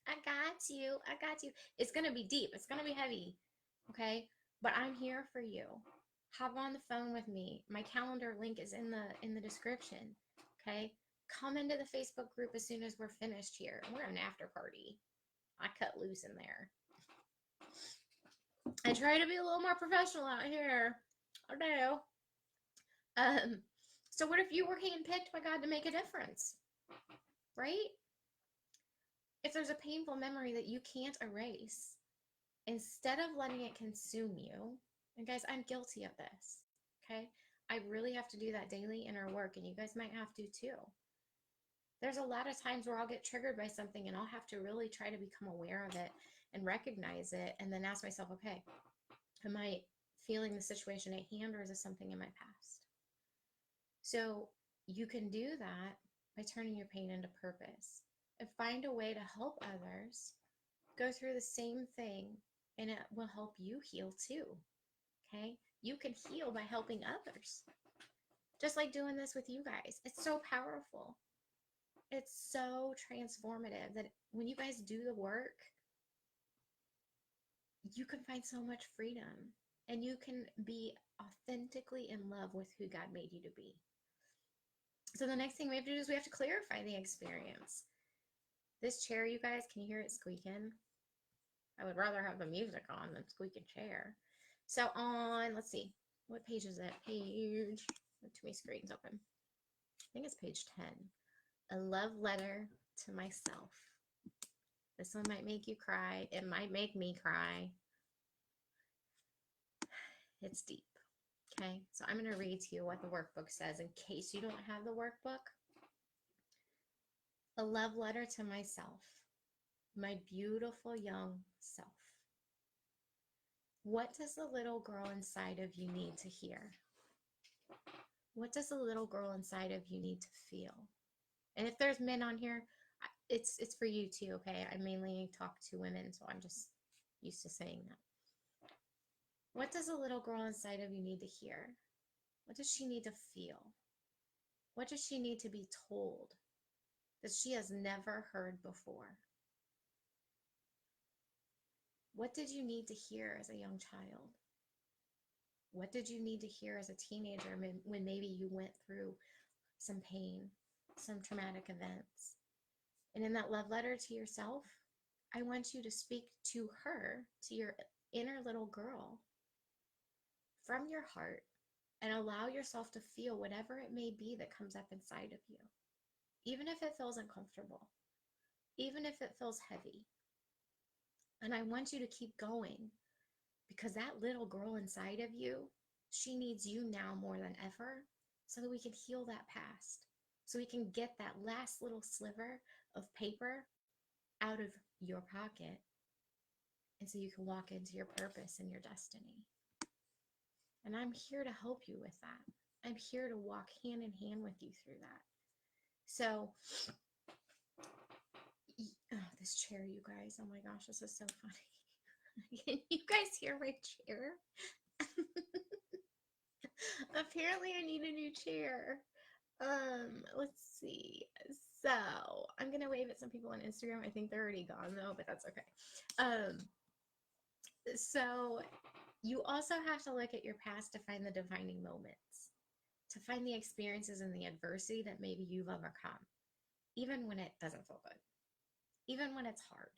I got you. I got you. It's going to be deep. It's going to be heavy. Okay? But I'm here for you. Hop on the phone with me. My calendar link is in the description. Okay? Come into the Facebook group as soon as we're finished here. We're an after party. I cut loose in there. I try to be a little more professional out here. I do. So what if you were handpicked by God to make a difference? Right? If there's a painful memory that you can't erase, instead of letting it consume you, and guys, I'm guilty of this, okay? I really have to do that daily in our work, and you guys might have to too. There's a lot of times where I'll get triggered by something and I'll have to really try to become aware of it and recognize it, and then ask myself, okay, am I feeling the situation at hand, or is this something in my past? So you can do that by turning your pain into purpose and find a way to help others go through the same thing, and it will help you heal too. Okay? You can heal by helping others. Just like doing this with you guys. It's so powerful. It's so transformative that when you guys do the work, you can find so much freedom, and you can be authentically in love with who God made you to be. So the next thing we have to do is we have to clarify the experience. This chair, you guys, can you hear it squeaking? I would rather have the music on than squeaking chair. So on, let's see, what page is it? Page, too many screens open. I think it's page 10. A love letter to myself. This one might make you cry. It might make me cry. It's deep. Okay, so I'm going to read to you what the workbook says in case you don't have the workbook. A love letter to myself, my beautiful young self. What does the little girl inside of you need to hear? What does the little girl inside of you need to feel? And if there's men on here, it's for you too, okay? I mainly talk to women, so I'm just used to saying that. What does the little girl inside of you need to hear? What does she need to feel? What does she need to be told that she has never heard before? What did you need to hear as a young child? What did you need to hear as a teenager when maybe you went through some pain, some traumatic events? And in that love letter to yourself, I want you to speak to her, to your inner little girl, from your heart, and allow yourself to feel whatever it may be that comes up inside of you. Even if it feels uncomfortable, even if it feels heavy. And I want you to keep going, because that little girl inside of you, she needs you now more than ever, so that we can heal that past, so we can get that last little sliver of paper out of your pocket, and so you can walk into your purpose and your destiny. And I'm here to help you with that. I'm here to walk hand in hand with you through that. So, this chair, you guys, oh my gosh, this is so funny. Can you guys hear my chair? Apparently I need a new chair. Let's see. So I'm gonna wave at some people on Instagram. I think they're already gone though, but that's okay. So you also have to look at your past to find the defining moments, to find the experiences and the adversity that maybe you've overcome, even when it doesn't feel good, even when it's hard.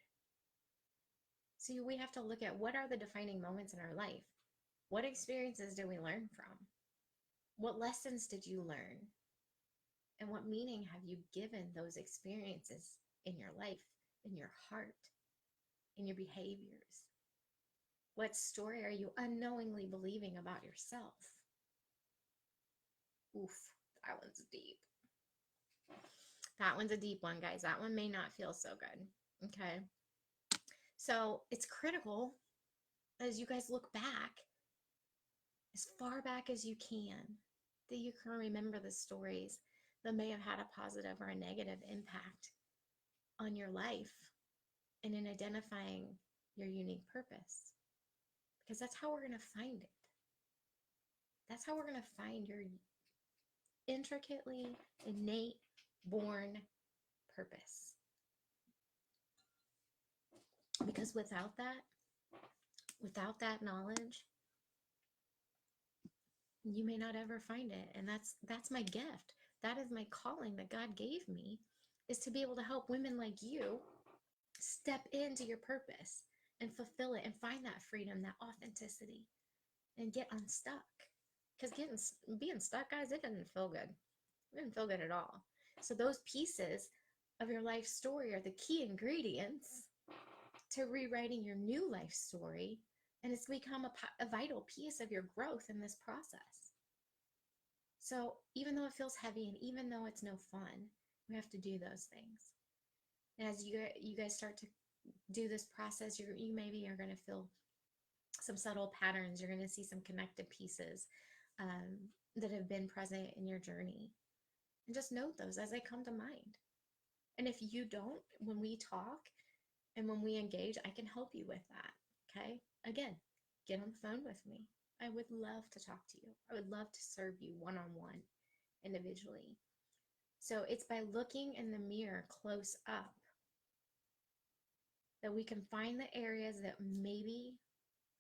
So we have to look at what are the defining moments in our life. What experiences do we learn from? What lessons did you learn? And what meaning have you given those experiences in your life, in your heart, in your behaviors? What story are you unknowingly believing about yourself? Oof, that one's deep. That one's a deep one, guys. That one may not feel so good. Okay. So it's critical as you guys look back, as far back as you can, that you can remember the stories that may have had a positive or a negative impact on your life and in identifying your unique purpose. Because that's how we're going to find it. That's how we're going to find your intricately innate born purpose. Because without that knowledge, you may not ever find it. And that's my gift. That is my calling that God gave me, is to be able to help women like you step into your purpose and fulfill it and find that freedom, that authenticity, and get unstuck. Because being stuck, guys, it didn't feel good. It didn't feel good at all. So those pieces of your life story are the key ingredients to rewriting your new life story, and it's become a vital piece of your growth in this process. So even though it feels heavy and even though it's no fun, we have to do those things. And as you guys start to do this process, you maybe are going to feel some subtle patterns. You're going to see some connected pieces that have been present in your journey. And just note those as they come to mind. And if you don't, when we talk and when we engage, I can help you with that. Okay? Again, get on the phone with me. I would love to talk to you. I would love to serve you one-on-one, individually. So it's by looking in the mirror close up that we can find the areas that maybe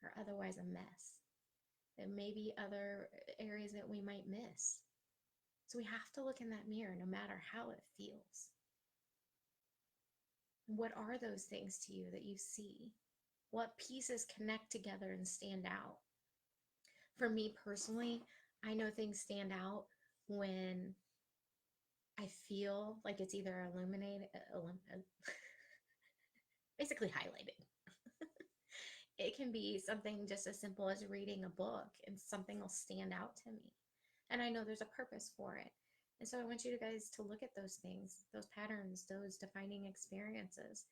are otherwise a mess, that maybe other areas that we might miss. So we have to look in that mirror no matter how it feels. What are those things to you that you see? What pieces connect together and stand out? For me personally, I know things stand out when I feel like it's either basically highlighted. It can be something just as simple as reading a book and something will stand out to me. And I know there's a purpose for it. And so I want you guys to look at those things, those patterns, those defining experiences.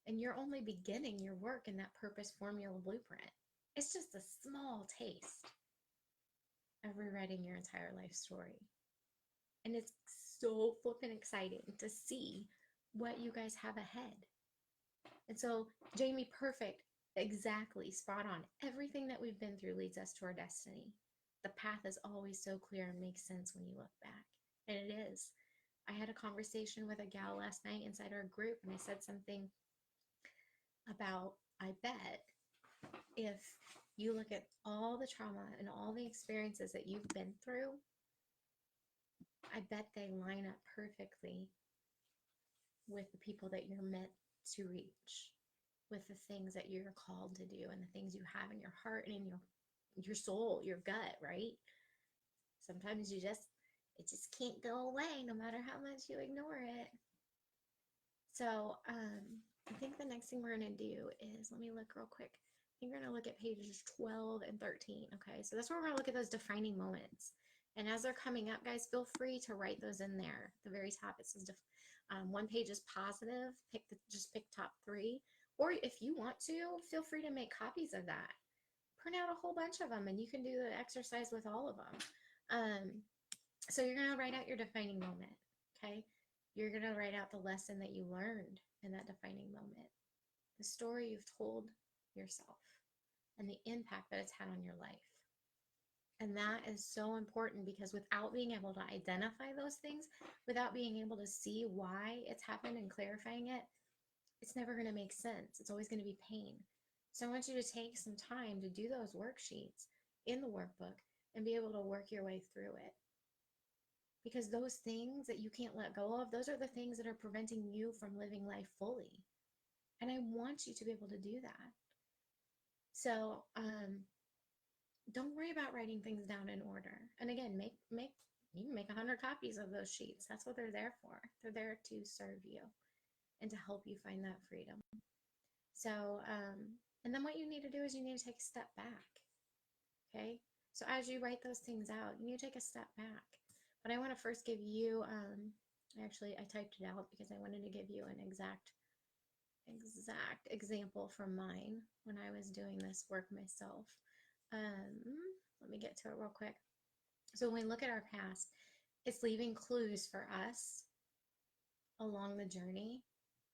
And you're only beginning your work in that purpose formula blueprint. It's just a small taste of rewriting your entire life story. And it's so flippin' exciting to see what you guys have ahead. And so, Jamie, perfect, exactly, spot on. Everything that we've been through leads us to our destiny. The path is always so clear and makes sense when you look back. And it is. I had a conversation with a gal last night inside our group, and I said something about, I bet if you look at all the trauma and all the experiences that you've been through, I bet they line up perfectly with the people that you're meant to reach, with the things that you're called to do and the things you have in your heart and in your soul, your gut, right? Sometimes it just can't go away no matter how much you ignore it. So I think the next thing we're going to do is, let me look real quick. I think we're going to look at pages 12 and 13. Okay, so that's where we're going to look at those defining moments. And as they're coming up, guys, feel free to write those in there. At the very top, it says one page is positive. Just pick top 3. Or if you want to, feel free to make copies of that. Print out a whole bunch of them, and you can do the exercise with all of them. So you're going to write out your defining moment, okay? You're going to write out the lesson that you learned in that defining moment, the story you've told yourself, and the impact that it's had on your life. And that is so important, because without being able to identify those things, without being able to see why it's happened and clarifying it, it's never going to make sense. It's always going to be pain. So I want you to take some time to do those worksheets in the workbook and be able to work your way through it. Because those things that you can't let go of, those are the things that are preventing you from living life fully. And I want you to be able to do that. So Don't worry about writing things down in order. And again, you can make 100 copies of those sheets. That's what they're there for. They're there to serve you and to help you find that freedom. So, and then what you need to do is you need to take a step back. Okay. So as you write those things out, you need to take a step back. But I want to first give you, actually, I typed it out because I wanted to give you an exact example from mine when I was doing this work myself. Let me get to it real quick. So when we look at our past, it's leaving clues for us along the journey.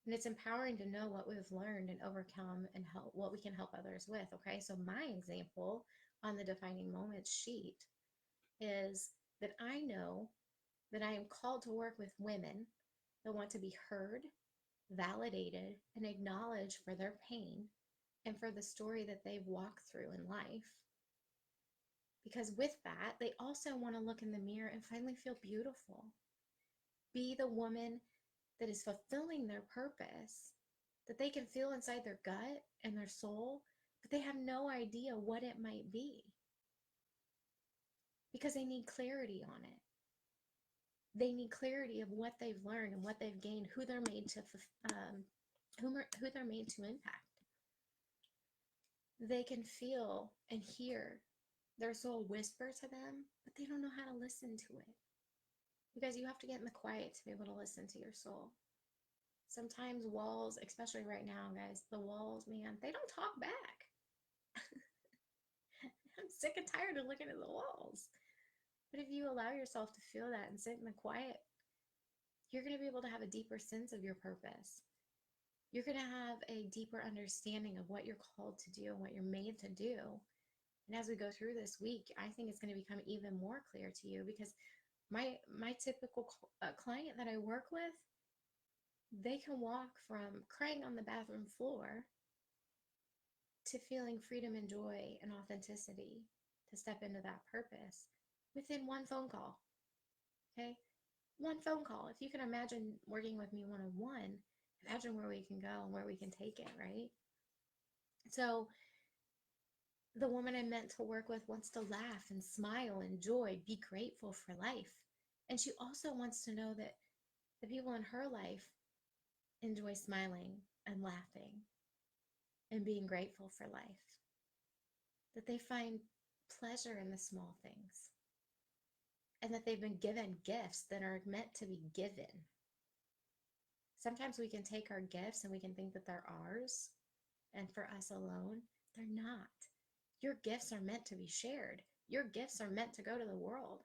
And it's empowering to know what we've learned and overcome and help what we can help others with. Okay. So my example on the defining moments sheet is that I know that I am called to work with women that want to be heard, validated, and acknowledged for their pain and for the story that they've walked through in life. Because with that, they also want to look in the mirror and finally feel beautiful. Be the woman that is fulfilling their purpose, that they can feel inside their gut and their soul, but they have no idea what it might be because they need clarity on it. They need clarity of what they've learned and what they've gained, who they're made to who they're made to impact. They can feel and hear their soul whisper to them, but they don't know how to listen to it. Because you have to get in the quiet to be able to listen to your soul. Sometimes walls, especially right now, guys, the walls, man, they don't talk back. I'm sick and tired of looking at the walls. But if you allow yourself to feel that and sit in the quiet, you're going to be able to have a deeper sense of your purpose. You're going to have a deeper understanding of what you're called to do and what you're made to do. And as we go through this week, I think it's going to become even more clear to you because my typical client that I work with, they can walk from crying on the bathroom floor to feeling freedom and joy and authenticity to step into that purpose within one phone call. Okay? One phone call. If you can imagine working with me one-on-one, imagine where we can go and where we can take it, right? So the woman I meant to work with wants to laugh and smile and joy, be grateful for life. And she also wants to know that the people in her life enjoy smiling and laughing and being grateful for life. That they find pleasure in the small things. And that they've been given gifts that are meant to be given. Sometimes we can take our gifts and we can think that they're ours and for us alone. They're not. Your gifts are meant to be shared. Your gifts are meant to go to the world.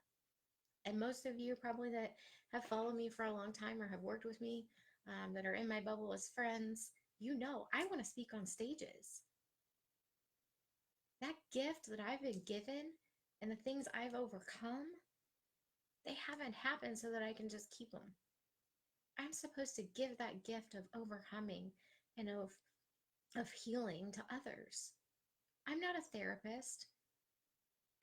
And most of you probably that have followed me for a long time or have worked with me, that are in my bubble as friends, you know I want to speak on stages. That gift that I've been given and the things I've overcome, they haven't happened so that I can just keep them. I'm supposed to give that gift of overcoming and of healing to others. I'm not a therapist.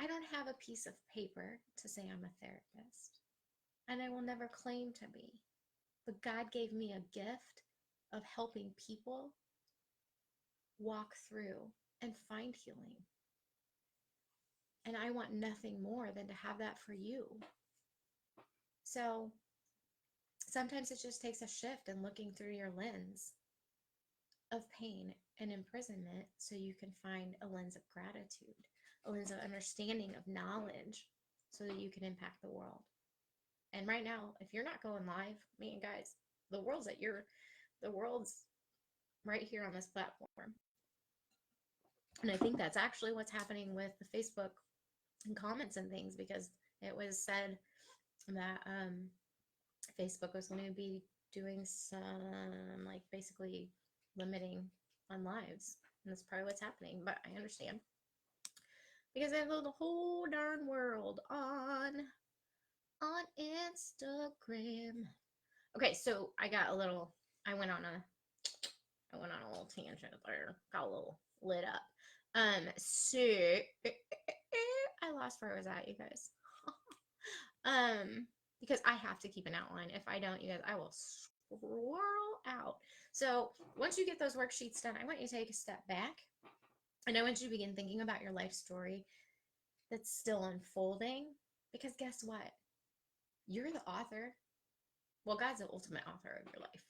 I don't have a piece of paper to say I'm a therapist. And I will never claim to be. But God gave me a gift of helping people walk through and find healing. And I want nothing more than to have that for you. So sometimes it just takes a shift in looking through your lens of pain and imprisonment so you can find a lens of gratitude, a lens of understanding, of knowledge, so that you can impact the world. And right now, if you're not going live, man, guys, the world's right here on this platform. And I think that's actually what's happening with the Facebook and comments and things, because it was said that Facebook was going to be doing some, like, basically limiting on lives. And that's probably what's happening, but I understand. Because I have the whole darn world on Instagram. Okay, so I went on a little tangent there. Got a little lit up. So I lost where I was at, you guys. Because I have to keep an outline. If I don't, you guys, I will swirl out. So once you get those worksheets done, I want you to take a step back. And I want you to begin thinking about your life story that's still unfolding. Because guess what? You're the author. Well, God's the ultimate author of your life,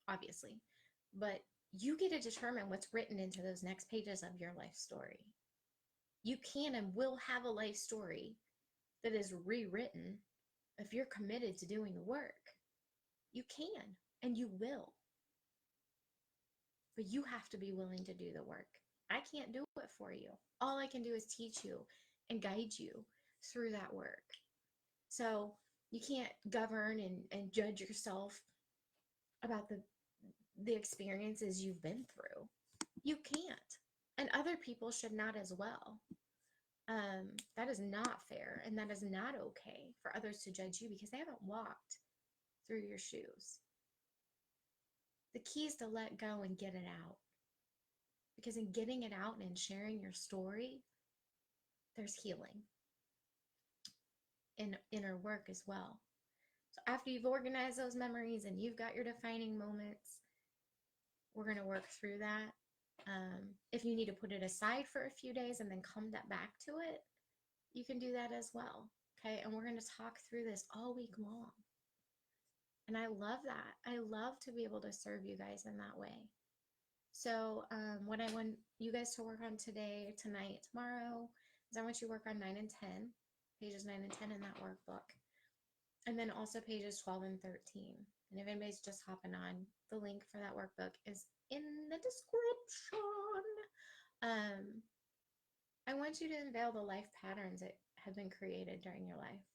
obviously. But you get to determine what's written into those next pages of your life story. You can and will have a life story that is rewritten if you're committed to doing the work. You can and you will. But you have to be willing to do the work. I can't do it for you. All I can do is teach you and guide you through that work. So you can't govern and judge yourself about the experiences you've been through. You can't. And other people should not as well. That is not fair, and that is not okay for others to judge you because they haven't walked through your shoes. The key is to let go and get it out. Because in getting it out and sharing your story, there's healing in inner work as well. So after you've organized those memories and you've got your defining moments, we're going to work through that. If you need to put it aside for a few days and then come back to it, you can do that as well. Okay. And we're going to talk through this all week long. And I love that. I love to be able to serve you guys in that way. So what I want you guys to work on today, tonight, tomorrow, is I want you to work on 9 and 10, pages 9 and 10 in that workbook. And then also pages 12 and 13. And if anybody's just hopping on, the link for that workbook is in the description. I want you to unveil the life patterns that have been created during your life.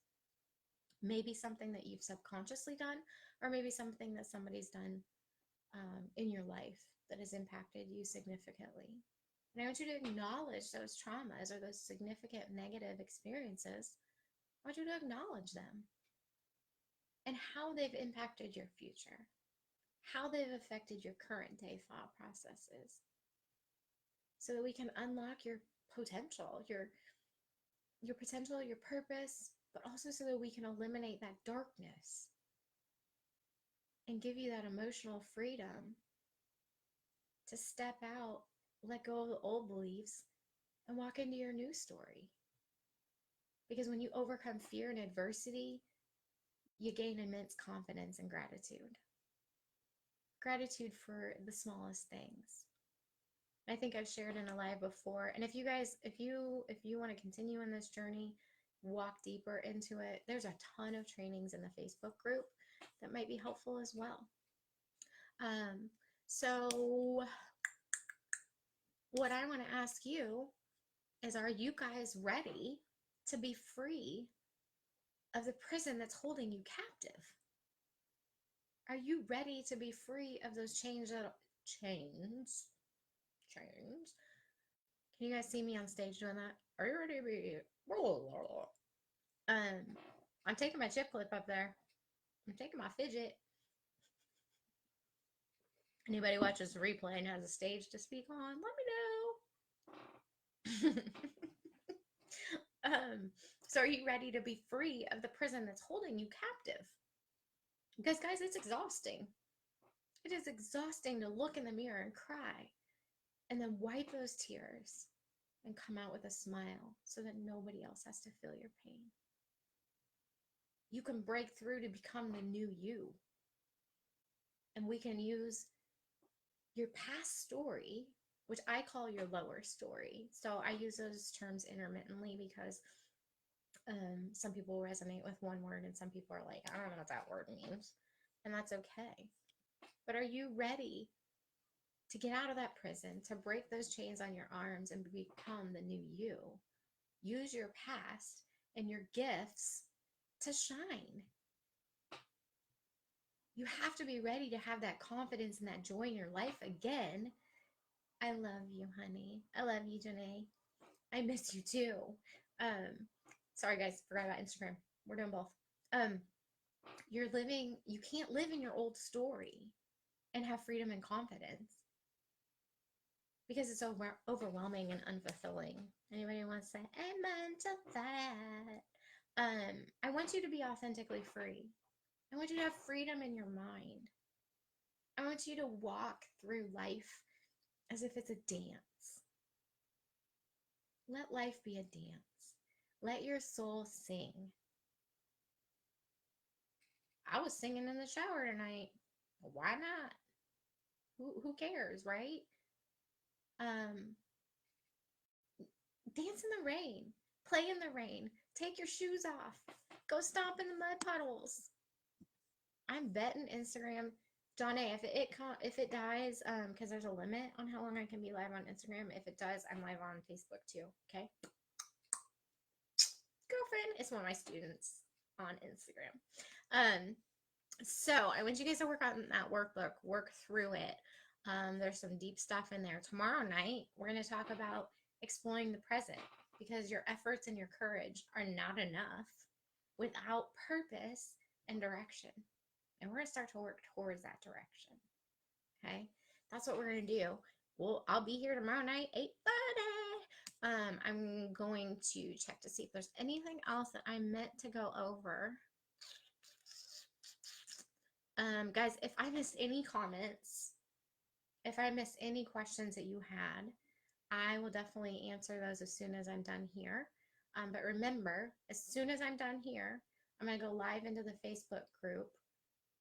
Maybe something that you've subconsciously done, or maybe something that somebody's done in your life that has impacted you significantly. And I want you to acknowledge those traumas or those significant negative experiences. I want you to acknowledge them and how they've impacted your future, how they've affected your current day thought processes, so that we can unlock your potential, your potential, your purpose, but also so that we can eliminate that darkness and give you that emotional freedom to step out, let go of the old beliefs, and walk into your new story. Because when you overcome fear and adversity, you gain immense confidence and gratitude. Gratitude for the smallest things. I think I've shared in a live before. And if you guys, if you want to continue in this journey, walk deeper into it, there's a ton of trainings in the Facebook group that might be helpful as well. So what I want to ask you is, are you guys ready to be free of the prison that's holding you captive? Are you ready to be free of those chains? Can you guys see me on stage doing that? Are you ready to be? I'm taking my chip clip up there. I'm taking my fidget. Anybody watches the replay and has a stage to speak on, let me know. So are you ready to be free of the prison that's holding you captive? Because guys, it's exhausting. It is exhausting to look in the mirror and cry and then wipe those tears and come out with a smile so that nobody else has to feel your pain. You can break through to become the new you. And we can use your past story, which I call your lower story. So I use those terms intermittently because some people resonate with one word and some people are like, I don't know what that word means. And that's okay. But are you ready to get out of that prison, to break those chains on your arms and become the new you? Use your past and your gifts to shine. You have to be ready to have that confidence and that joy in your life again. I love you, honey. I love you, Janae. I miss you too. Sorry guys, forgot about Instagram. We're doing both. You can't live in your old story and have freedom and confidence because it's overwhelming and unfulfilling. Anybody want to say, amen to that? I want you to be authentically free. I want you to have freedom in your mind. I want you to walk through life as if it's a dance. Let life be a dance. Let your soul sing. I was singing in the shower tonight. Why not? Who cares, right? Um, dance in the rain, play in the rain, take your shoes off, go stomp in the mud puddles. I'm betting Instagram, Donna, if it dies, because there's a limit on how long I can be live on Instagram. If it does, I'm live on Facebook too. Okay, girlfriend, it's one of my students on Instagram. So I want you guys to work on that workbook, work through it. There's some deep stuff in there. Tomorrow night, we're going to talk about exploring the present, because your efforts and your courage are not enough without purpose and direction. And we're going to start to work towards that direction. Okay. That's what we're going to do. Well, I'll be here tomorrow night, 8:30. I'm going to check to see if there's anything else that I meant to go over. Guys, if I missed any comments, if I missed any questions that you had, I will definitely answer those as soon as I'm done here. But remember, as soon as I'm done here, I'm going to go live into the Facebook group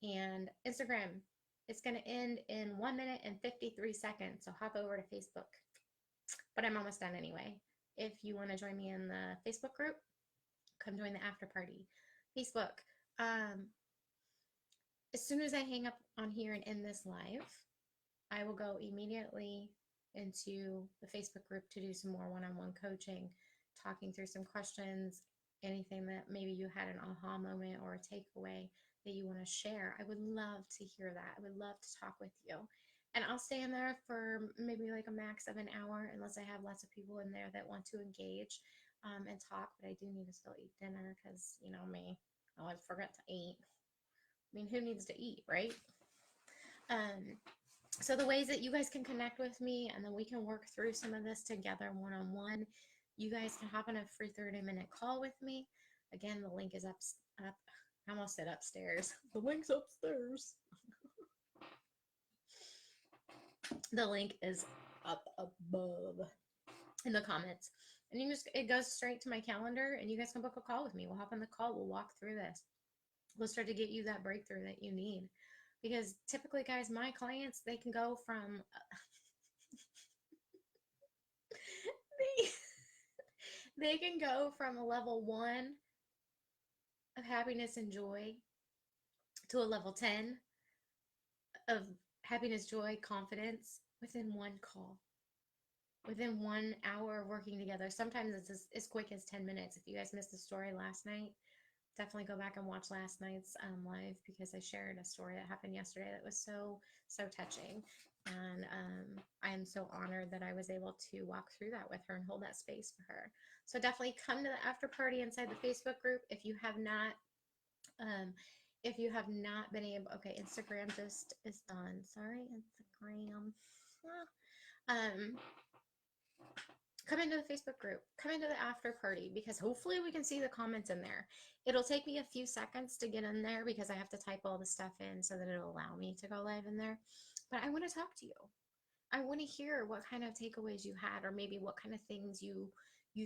and Instagram. It's going to end in 1 minute and 53 seconds. So hop over to Facebook. But I'm almost done anyway. If you want to join me in the Facebook group, come join the after party. Facebook. As soon as I hang up on here and end this live, I will go immediately into the Facebook group to do some more one-on-one coaching, talking through some questions, anything that maybe you had an aha moment or a takeaway that you want to share. I would love to hear that. I would love to talk with you. And I'll stay in there for maybe like a max of an hour, unless I have lots of people in there that want to engage and talk. But I do need to still eat dinner because, you know me, I always forget to eat. I mean, who needs to eat, right? So the ways that you guys can connect with me, and then we can work through some of this together one-on-one. You guys can hop on a free 30-minute call with me. Again, the link is up. I almost said upstairs. The link's upstairs. The link is up above in the comments. And it goes straight to my calendar, and you guys can book a call with me. We'll hop on the call. We'll walk through this. We'll start to get you that breakthrough that you need. Because typically, guys, my clients, they can go from they can go from a level 1 of happiness and joy to a level 10 of happiness, joy, confidence within one call, within 1 hour of working together. Sometimes it's as quick as 10 minutes. If you guys missed the story last night, definitely go back and watch last night's live, because I shared a story that happened yesterday that was so touching. And I am so honored that I was able to walk through that with her and hold that space for her. So definitely come to the after party inside the Facebook group. If you have not been able, okay, Instagram just is done. Sorry, Instagram. Come into the Facebook group, come into the after party, because hopefully we can see the comments in there. It'll take me a few seconds to get in there because I have to type all the stuff in so that it'll allow me to go live in there. But I want to talk to you. I want to hear what kind of takeaways you had, or maybe what kind of things you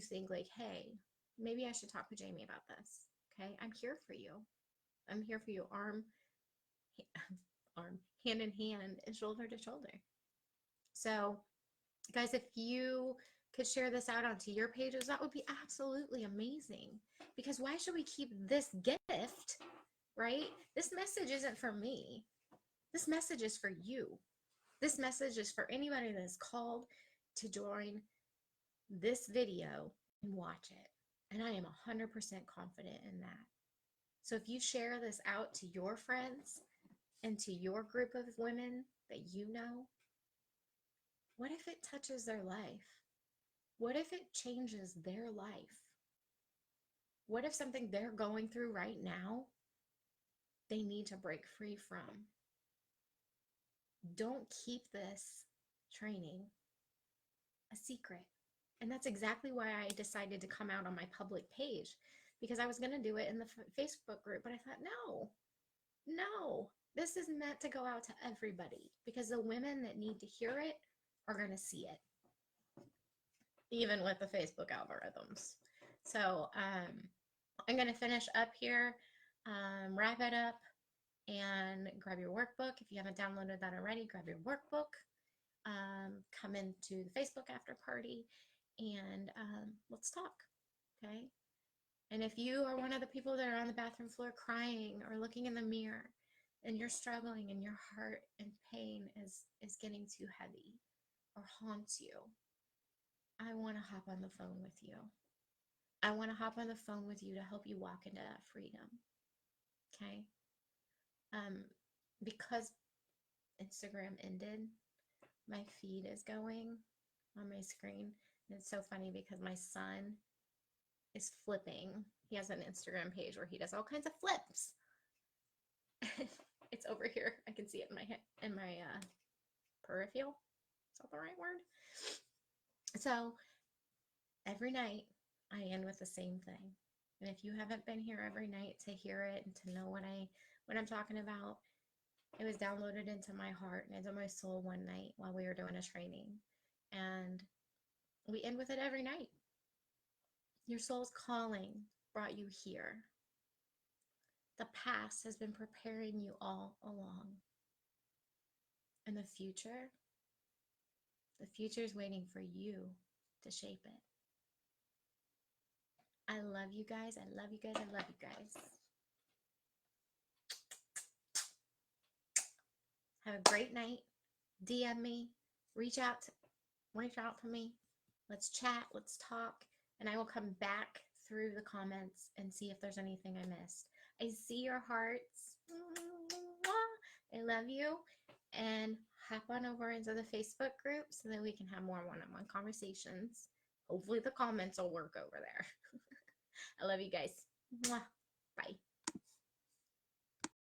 think like, hey, maybe I should talk with Jamie about this. Okay, I'm here for you. I'm here for you, hand in hand and shoulder to shoulder. So, guys, if you could share this out onto your pages, that would be absolutely amazing. Because why should we keep this gift, right? This message isn't for me. This message is for you. This message is for anybody that is called to join this video and watch it. And I am 100% confident in that. So if you share this out to your friends and to your group of women that you know, what if it touches their life? What if it changes their life? What if something they're going through right now, they need to break free from? Don't keep this training a secret. And that's exactly why I decided to come out on my public page, because I was going to do it in the Facebook group, but I thought, no, this is meant to go out to everybody, because the women that need to hear it are going to see it, even with the Facebook algorithms. So I'm going to finish up here, wrap it up, and grab your workbook. If you haven't downloaded that already, grab your workbook. Come into the Facebook after party, and let's talk. Okay. And if you are one of the people that are on the bathroom floor crying or looking in the mirror and you're struggling and your heart and pain is getting too heavy or haunts you, I want to hop on the phone with you. I want to hop on the phone with you to help you walk into that freedom. Okay? Because Instagram ended, my feed is going on my screen. And it's so funny because my son is flipping. He has an Instagram page where he does all kinds of flips. It's over here. I can see it in my head, in my peripheral. Is that the right word? So every night I end with the same thing. And if you haven't been here every night to hear it and to know what I'm talking about, it was downloaded into my heart and into my soul one night while we were doing a training. And we end with it every night. Your soul's calling brought you here. The past has been preparing you all along. And the future is waiting for you to shape it. I love you guys. I love you guys. I love you guys. Have a great night. DM me. Reach out to me. Let's chat. Let's talk. And I will come back through the comments and see if there's anything I missed. I see your hearts. I love you. And hop on over into the Facebook group so that we can have more one-on-one conversations. Hopefully the comments will work over there. I love you guys. Mwah.